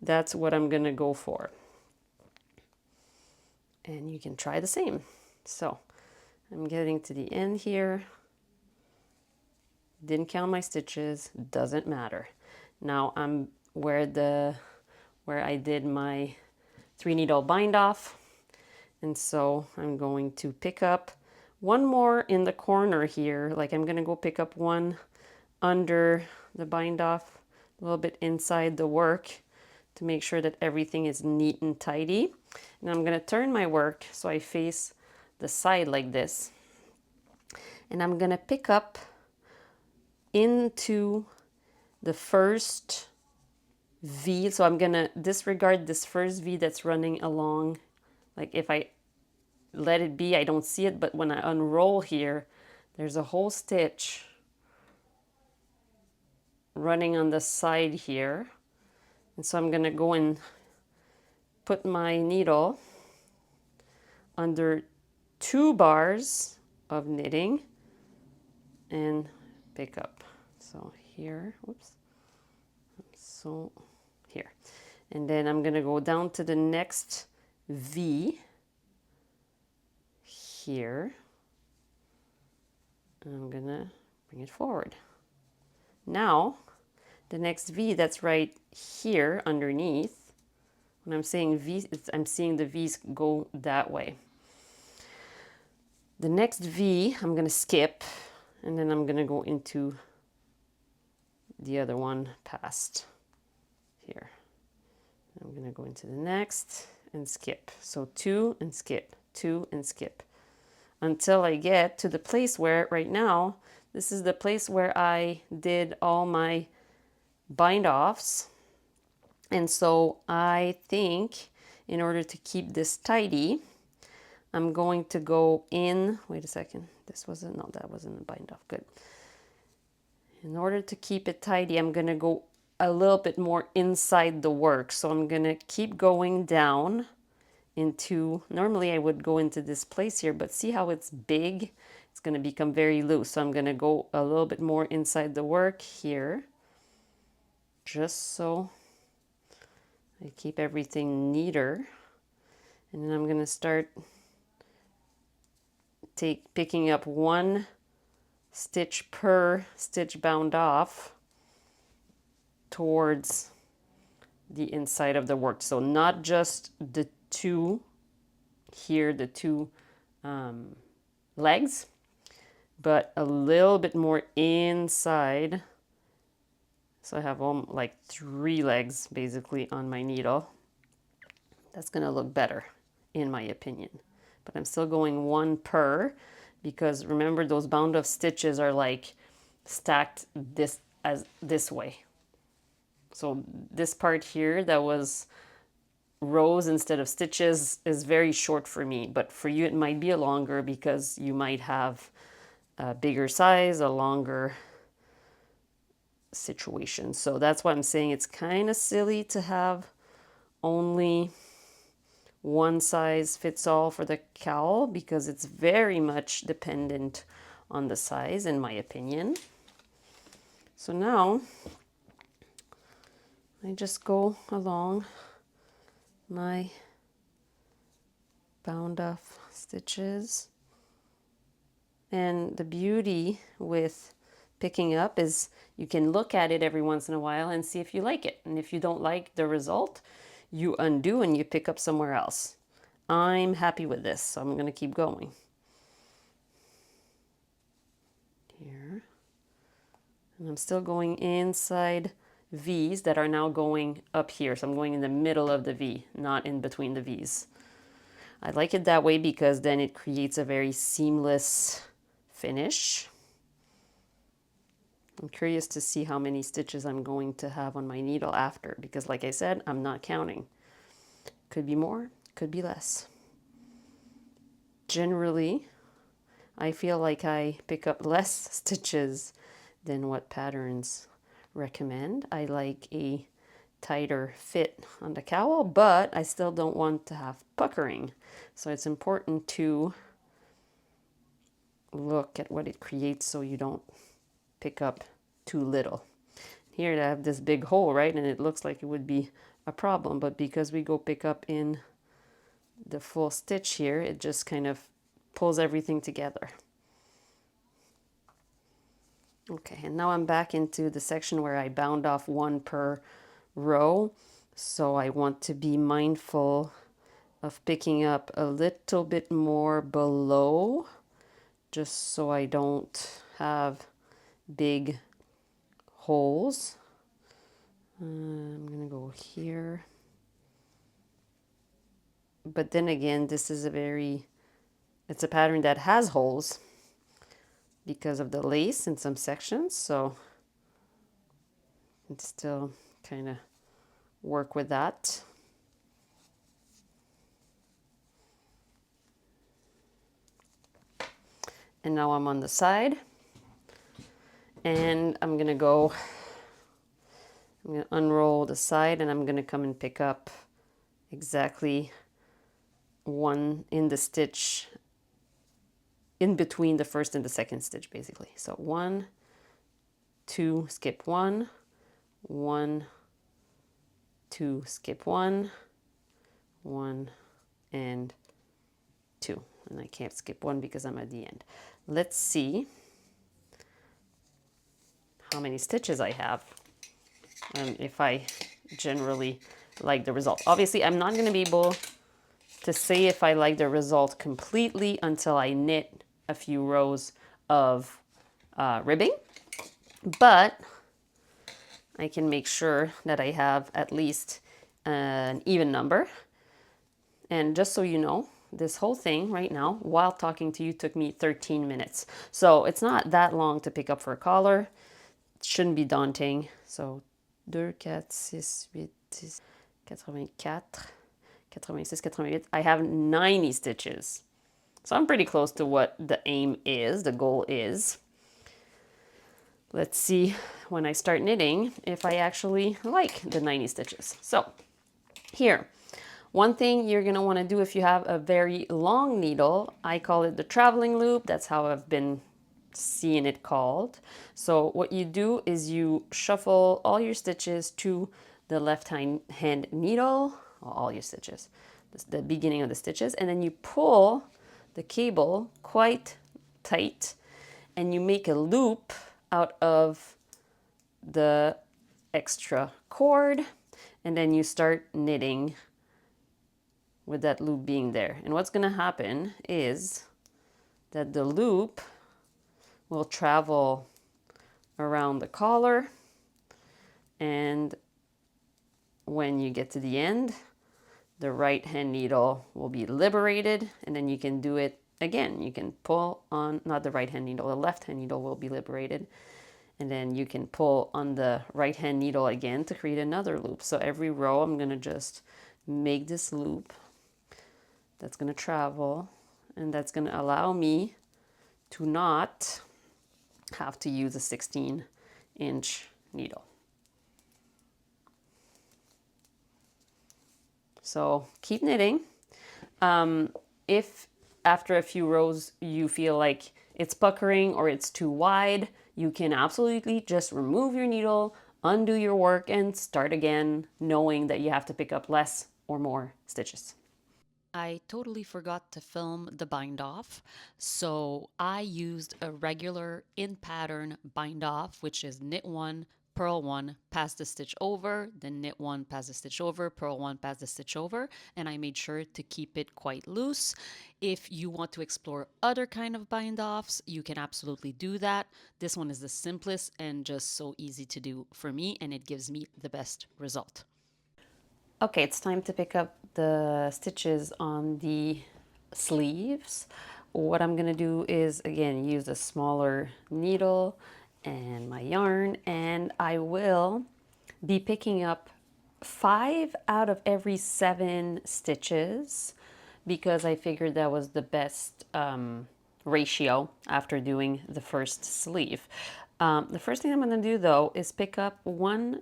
that's what I'm gonna go for. And you can try the same. So I'm getting to the end here. Didn't count my stitches, doesn't matter. Now I'm where I did my 3 needle bind off. And so I'm going to pick up one more in the corner here. Like I'm gonna go pick up one under the bind off, a little bit inside the work to make sure that everything is neat and tidy. And I'm gonna turn my work so I face the side like this. And I'm gonna pick up into the first V. So I'm gonna disregard this first V that's running along. Like if I let it be, I don't see it, but when I unroll here, there's a whole stitch running on the side here. And so I'm gonna go and put my needle under 2 bars of knitting and pick up. So here, oops, so here. And then I'm gonna go down to the next V here. And I'm gonna bring it forward. Now, the next V that's right here underneath, when I'm saying V, I'm seeing the V's go that way. The next V, I'm gonna skip, and then I'm gonna go into the other one past here. I'm gonna go into the next and skip. So 2 and skip, 2 and skip, until I get to the place where right now, this is the place where I did all my bind offs. And so I think in order to keep this tidy, I'm going to go in, wait a second, this wasn't, no, that wasn't a bind off, good. In order to keep it tidy, I'm gonna go a little bit more inside the work. So I'm gonna keep going down into, normally I would go into this place here, but see how it's big? It's gonna become very loose. So I'm gonna go a little bit more inside the work here, just so I keep everything neater. And then I'm gonna start picking up 1 stitch per stitch bound off towards the inside of the work. So not just the 2 here, the 2 legs, but a little bit more inside. So I have like 3 legs basically on my needle. That's gonna look better in my opinion. But I'm still going 1 per, because remember those bound off stitches are like stacked this way. So this part here that was rows instead of stitches is very short for me, but for you it might be a longer because you might have a bigger size, a longer situation. So that's why I'm saying it's kind of silly to have only 1 size fits all for the cowl, because it's very much dependent on the size in my opinion. So now I just go along my bound off stitches. And the beauty with picking up is you can look at it every once in a while and see if you like it. And if you don't like the result, you undo and you pick up somewhere else. I'm happy with this, so I'm going to keep going. Here. And I'm still going inside V's that are now going up here. So I'm going in the middle of the V, not in between the V's. I like it that way because then it creates a very seamless finish. I'm curious to see how many stitches I'm going to have on my needle after, because like I said, I'm not counting. Could be more, could be less. Generally, I feel like I pick up less stitches than what patterns recommend. I like a tighter fit on the cowl, but I still don't want to have puckering. So it's important to look at what it creates so you don't pick up too little. Here I have this big hole, right? And it looks like it would be a problem, but because we go pick up in the full stitch here, it just kind of pulls everything together. Okay, and now I'm back into the section where I bound off one per row. So I want to be mindful of picking up a little bit more below, just so I don't have big holes. I'm gonna go here. But then again, this is it's a pattern that has holes because of the lace in some sections, so it's still kind of work with that. And now I'm on the side, and I'm gonna unroll the side, and I'm gonna come and pick up exactly one in the stitch in between the first and the second stitch, basically. So 1, 2, skip 1, 1, 2, skip 1, 1, and 2. And I can't skip 1 because I'm at the end. Let's see how many stitches I have and if I generally like the result. Obviously, I'm not going to be able to say if I like the result completely until I knit a few rows of ribbing, but I can make sure that I have at least an even number. And just so you know, this whole thing right now, while talking to you, took me 13 minutes. So it's not that long to pick up for a collar. It shouldn't be daunting. So 2, 4, 6, 8, 10, 84, 86, 88. I have 90 stitches. So I'm pretty close to what the aim is, the goal is. Let's see when I start knitting if I actually like the 90 stitches. So here, one thing you're gonna wanna do if you have a very long needle, I call it the traveling loop. That's how I've been seeing it called. So what you do is you shuffle all your stitches to the left hand needle, all your stitches, the beginning of the stitches, and then you pull the cable quite tight and you make a loop out of the extra cord, and then you start knitting with that loop being there. And what's going to happen is that the loop will travel around the collar, and when you get to the end, the right hand needle will be liberated, and then you can do it again. You can pull on, not the right hand needle, the left hand needle will be liberated, and then you can pull on the right hand needle again to create another loop. So every row I'm going to just make this loop that's going to travel, and that's going to allow me to not have to use a 16-inch needle. So keep knitting. If after a few rows you feel like it's puckering or it's too wide, you can absolutely just remove your needle, undo your work, and start again, knowing that you have to pick up less or more stitches. I totally forgot to film the bind off, so I used a regular in pattern bind off, which is knit 1, purl 1, pass the stitch over, then knit 1, pass the stitch over, purl 1, pass the stitch over, and I made sure to keep it quite loose. If you want to explore other kind of bind offs, you can absolutely do that. This one is the simplest and just so easy to do for me, and it gives me the best result. Okay, it's time to pick up the stitches on the sleeves. What I'm gonna do is, again, use a smaller needle and my yarn, and I will be picking up 5 out of every 7 stitches because I figured that was the best ratio after doing the first sleeve. The first thing I'm going to do though is pick up one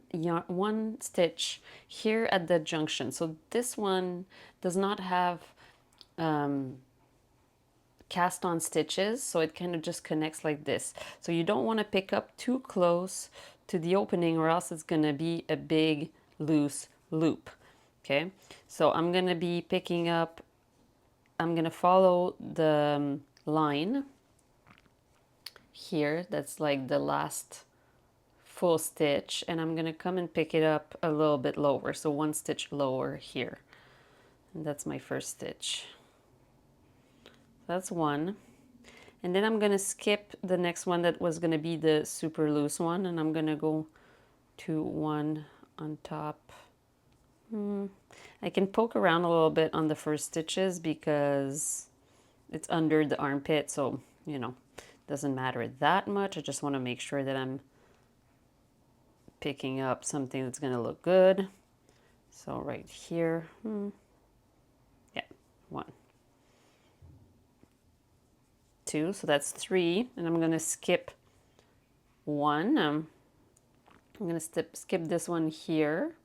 stitch here at the junction. So this one does not have cast on stitches, so it kind of just connects like this. So you don't want to pick up too close to the opening or else it's going to be a big loose loop. Okay, so I'm going to be picking up I'm gonna follow the line here. That's like the last full stitch, and I'm gonna come and pick it up a little bit lower, so 1 stitch lower here, and that's my first stitch. That's 1, and then I'm gonna skip the next one that was gonna be the super loose one, and I'm gonna go to 1 on top. I can poke around a little bit on the first stitches because it's under the armpit, so you know, doesn't matter that much. I just want to make sure that I'm picking up something that's going to look good. So right here, yeah, 1, 2, so that's 3, and I'm going to skip 1. I'm going to skip this one here.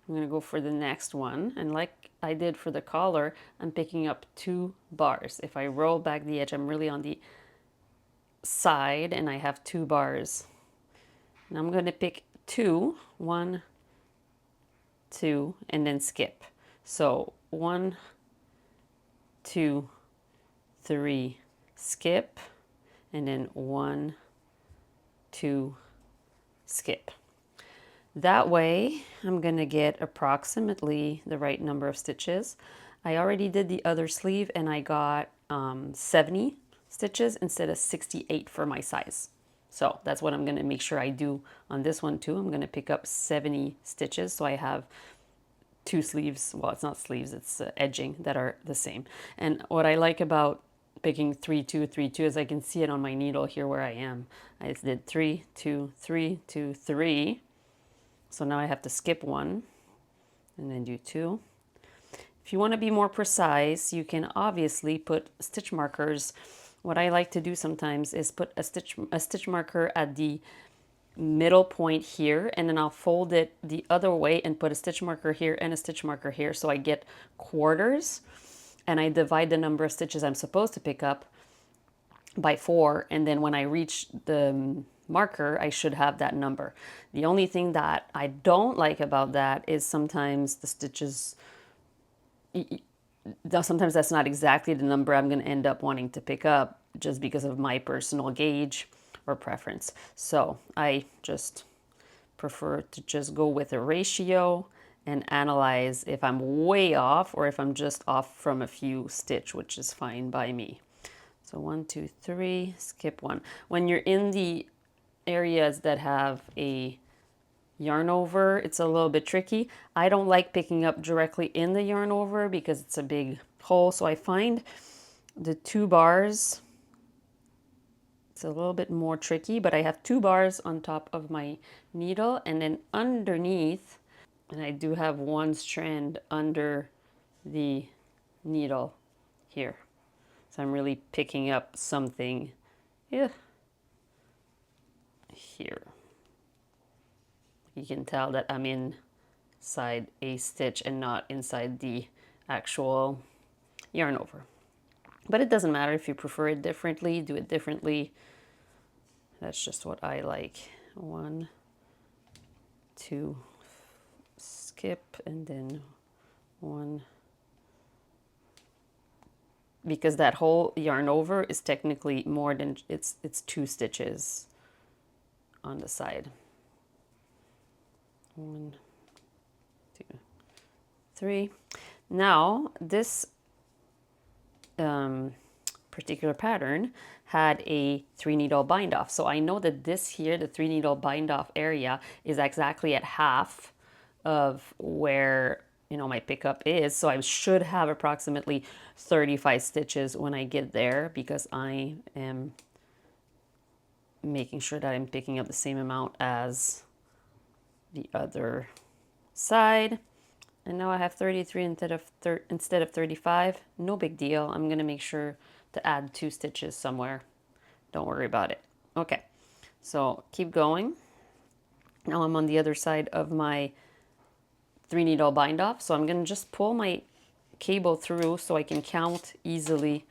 I'm going to go for the next one, and like I did for the collar, I'm picking up 2 bars. If I roll back the edge, I'm really on the side, and I have 2 bars. And I'm going to pick 2, 1, 2, and then skip. So 1, 2, 3, skip, and then 1, 2, skip. That way, I'm gonna get approximately the right number of stitches. I already did the other sleeve and I got 70 stitches instead of 68 for my size. So that's what I'm gonna make sure I do on this one too. I'm gonna pick up 70 stitches so I have 2 sleeves. Well, it's not sleeves, it's edging that are the same. And what I like about picking 3, 2, 3, 2 is I can see it on my needle here where I am. I just did 3, 2, 3, 2, 3. So now I have to skip 1 and then do 2. If you want to be more precise, you can obviously put stitch markers. What I like to do sometimes is put a stitch marker at the middle point here, and then I'll fold it the other way and put a stitch marker here and a stitch marker here, so I get quarters, and I divide the number of stitches I'm supposed to pick up by 4, and then when I reach the marker, I should have that number. The only thing that I don't like about that is sometimes the stitches, sometimes that's not exactly the number I'm going to end up wanting to pick up just because of my personal gauge or preference. So I just prefer to just go with a ratio and analyze if I'm way off or if I'm just off from a few stitch, which is fine by me. So 1, 2, 3, skip 1. When you're in the areas that have a yarn over, it's a little bit tricky. I don't like picking up directly in the yarn over because it's a big hole. So I find the 2 bars, it's a little bit more tricky, but I have 2 bars on top of my needle, and then underneath, and I do have 1 strand under the needle here. So I'm really picking up something, yeah, here. You can tell that I'm inside a stitch and not inside the actual yarn over. But it doesn't matter if you prefer it differently, do it differently. That's just what I like. 1, 2, skip, and then 1. Because that whole yarn over is technically more than, it's 2 stitches on the side. 1, 2, 3. Now this particular pattern had a 3 needle bind off, so I know that this here, the 3 needle bind off area, is exactly at half of where, you know, my pickup is. So I should have approximately 35 stitches when I get there, because I am making sure that I'm picking up the same amount as the other side. And now I have 33 instead of 35. No big deal. I'm gonna make sure to add 2 stitches somewhere. Don't worry about it. Okay, so keep going. Now I'm on the other side of my 3 needle bind off, so I'm gonna just pull my cable through so I can count easily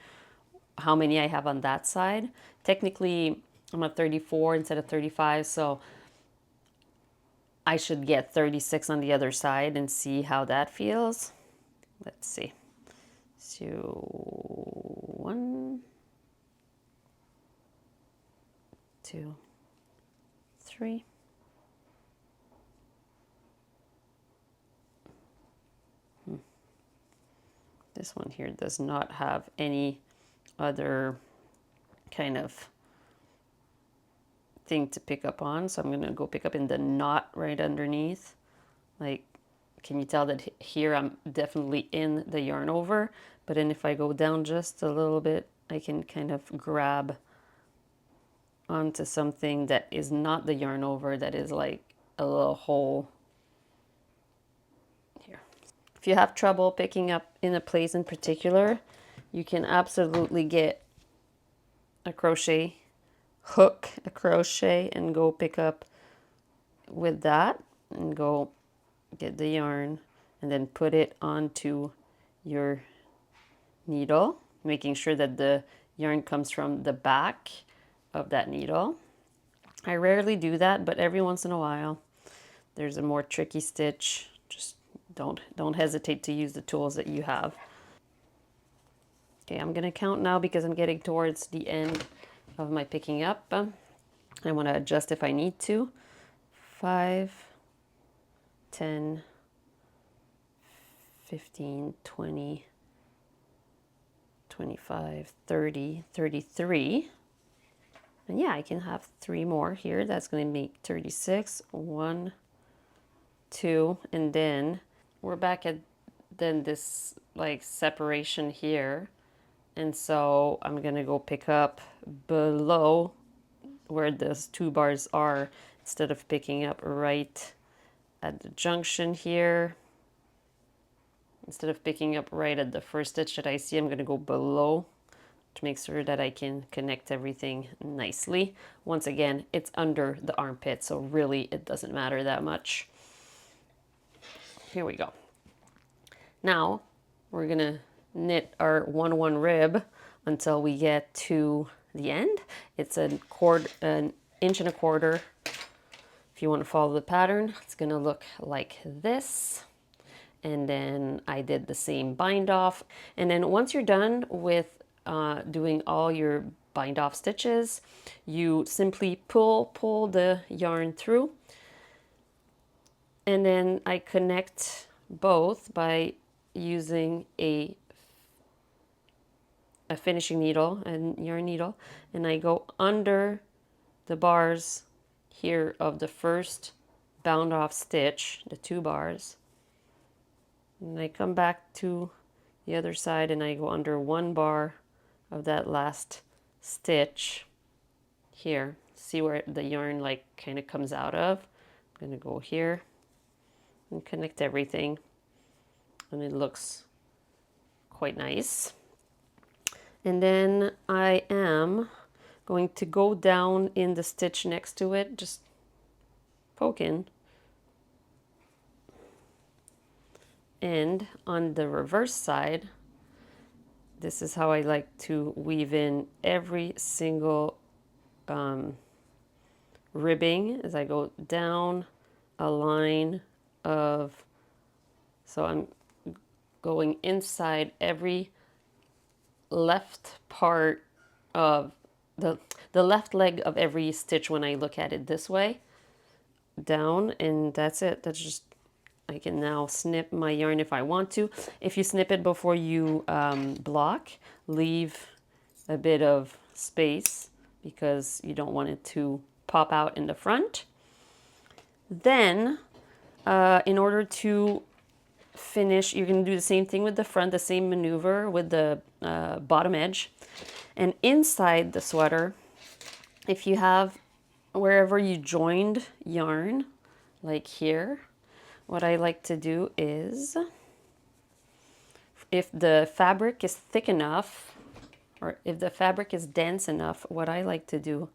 how many I have on that side. Technically, I'm at 34 instead of 35, so I should get 36 on the other side and see how that feels. Let's see. So 1, 2, 3. This one here does not have any other kind of thing to pick up on, so I'm gonna go pick up in the knot right underneath. Like, can you tell that here I'm definitely in the yarn over, but then if I go down just a little bit, I can kind of grab onto something that is not the yarn over, that is like a little hole here. If you have trouble picking up in a place in particular, you can absolutely get a crochet hook, a crochet, and go pick up with that and go get the yarn and then put it onto your needle, making sure that the yarn comes from the back of that needle. I rarely do that, but every once in a while there's a more tricky stitch. Just don't hesitate to use the tools that you have. Okay, I'm gonna count now because I'm getting towards the end of my picking up. I want to adjust if I need to. 5, 10, 15, 20, 25, 30, 33. And yeah, I can have 3 more here. That's going to make 36. 1, 2, and then we're back at then this like separation here. And so I'm going to go pick up below where those 2 bars are instead of picking up right at the junction here. Instead of picking up right at the first stitch that I see, I'm going to go below to make sure that I can connect everything nicely. Once again, it's under the armpit, so really it doesn't matter that much. Here we go. Now we're going to knit our 1/1 rib until we get to the end. It's an 1.25 inches. If you want to follow the pattern, it's going to look like this. And then I did the same bind off. And then once you're done with doing all your bind off stitches, you simply pull the yarn through. And then I connect both by using a finishing needle and yarn needle, and I go under the bars here of the first bound off stitch, the 2 bars, and I come back to the other side and I go under 1 bar of that last stitch here. See where the yarn like kind of comes out of? I'm gonna go here and connect everything, and it looks quite nice. And then I am going to go down in the stitch next to it, just poking. And on the reverse side, this is how I like to weave in every single ribbing as I go down a line of, so I'm going inside every left part of the left leg of every stitch when I look at it this way down, and that's it. That's just, I can now snip my yarn if I want to. If you snip it before you block, leave a bit of space because you don't want it to pop out in the front. Then in order to finish, you're going to do the same thing with the front, the same maneuver with the bottom edge. And inside the sweater, if you have wherever you joined yarn, like here, what I like to do is, if the fabric is thick enough, or if the fabric is dense enough, what I like to do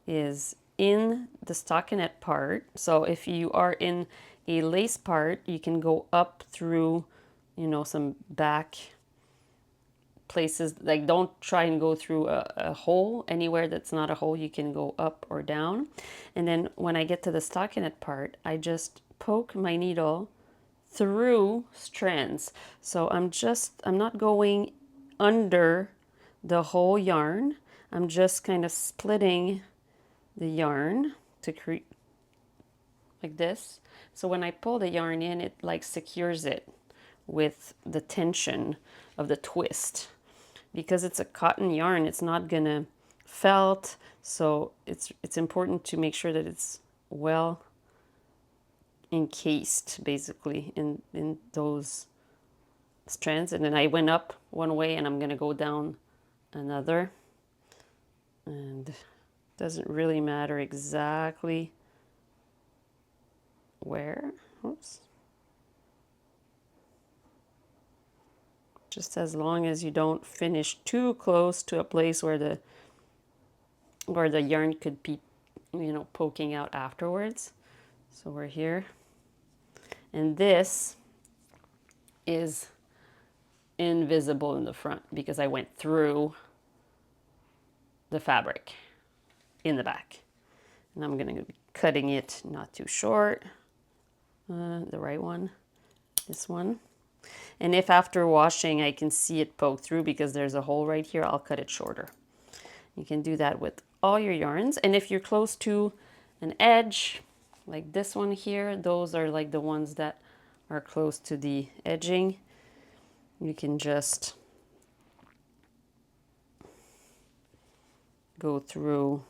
is in the stockinette part, so if you are in a lace part, you can go up through, you know, some back places. Like, don't try and go through a hole. Anywhere that's not a hole, you can go up or down. And then when I get to the stockinette part, I just poke my needle through strands. So I'm not going under the whole yarn. I'm just kind of splitting the yarn to create like this. So when I pull the yarn in, it like secures it with the tension of the twist. Because it's a cotton yarn, it's not gonna felt. So it's important to make sure that it's well encased basically in those strands. And then I went up one way and I'm gonna go down another. And it doesn't really matter exactly where. Oops. Just as long as you don't finish too close to a place where the yarn could be, you know, poking out afterwards. So we're here. And this is invisible in the front because I went through the fabric in the back. And I'm going to be cutting it not too short. The right one, this one. And if after washing I can see it poke through because there's a hole right here, I'll cut it shorter. You can do that with all your yarns. And if you're close to an edge, like this one here, those are like the ones that are close to the edging. You can just go through.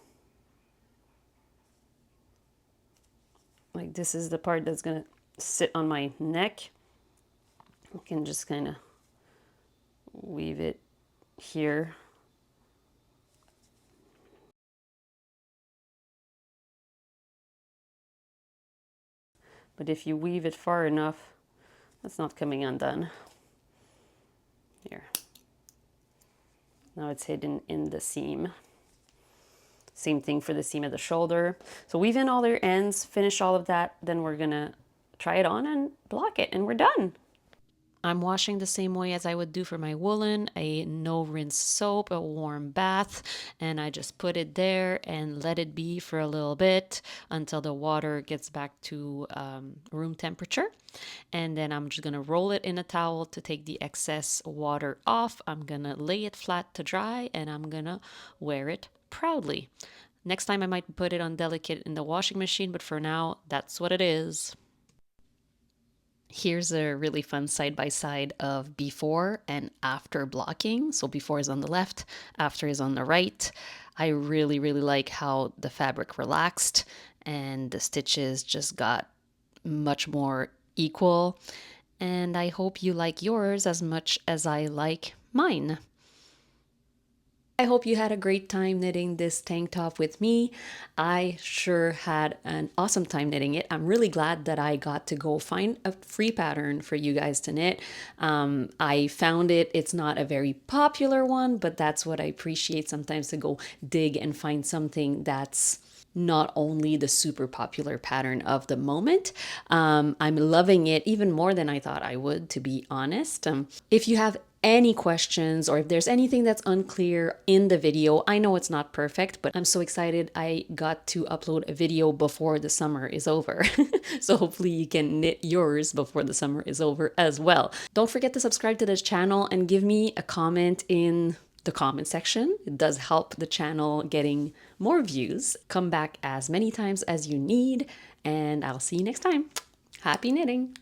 Like this is the part that's gonna sit on my neck. You can just kind of weave it here. But if you weave it far enough, that's not coming undone. Here. Now it's hidden in the seam. Same thing for the seam of the shoulder. So weave in all your ends, finish all of that, then we're gonna try it on and block it, and we're done. I'm washing the same way as I would do for my woolen, a no rinse soap, a warm bath, and I just put it there and let it be for a little bit until the water gets back to room temperature. And then I'm just gonna roll it in a towel to take the excess water off. I'm gonna lay it flat to dry and I'm gonna wear it proudly. Next time I might put it on delicate in the washing machine, but for now, that's what it is. Here's a really fun side-by-side of before and after blocking. So before is on the left, after is on the right. I really, really like how the fabric relaxed and the stitches just got much more equal. And I hope you like yours as much as I like mine. I hope you had a great time knitting this tank top with me. I sure had an awesome time knitting it. I'm really glad that I got to go find a free pattern for you guys to knit. I found it. It's not a very popular one, but that's what I appreciate sometimes, to go dig and find something that's not only the super popular pattern of the moment. I'm loving it even more than I thought I would, to be honest. If you have any questions or if there's anything that's unclear in the video, I know it's not perfect, but I'm so excited I got to upload a video before the summer is over. So hopefully you can knit yours before the summer is over as well. Don't forget to subscribe to this channel and give me a comment in the comment section. It does help the channel getting more views. Come back as many times as you need, and I'll see you next time. Happy knitting!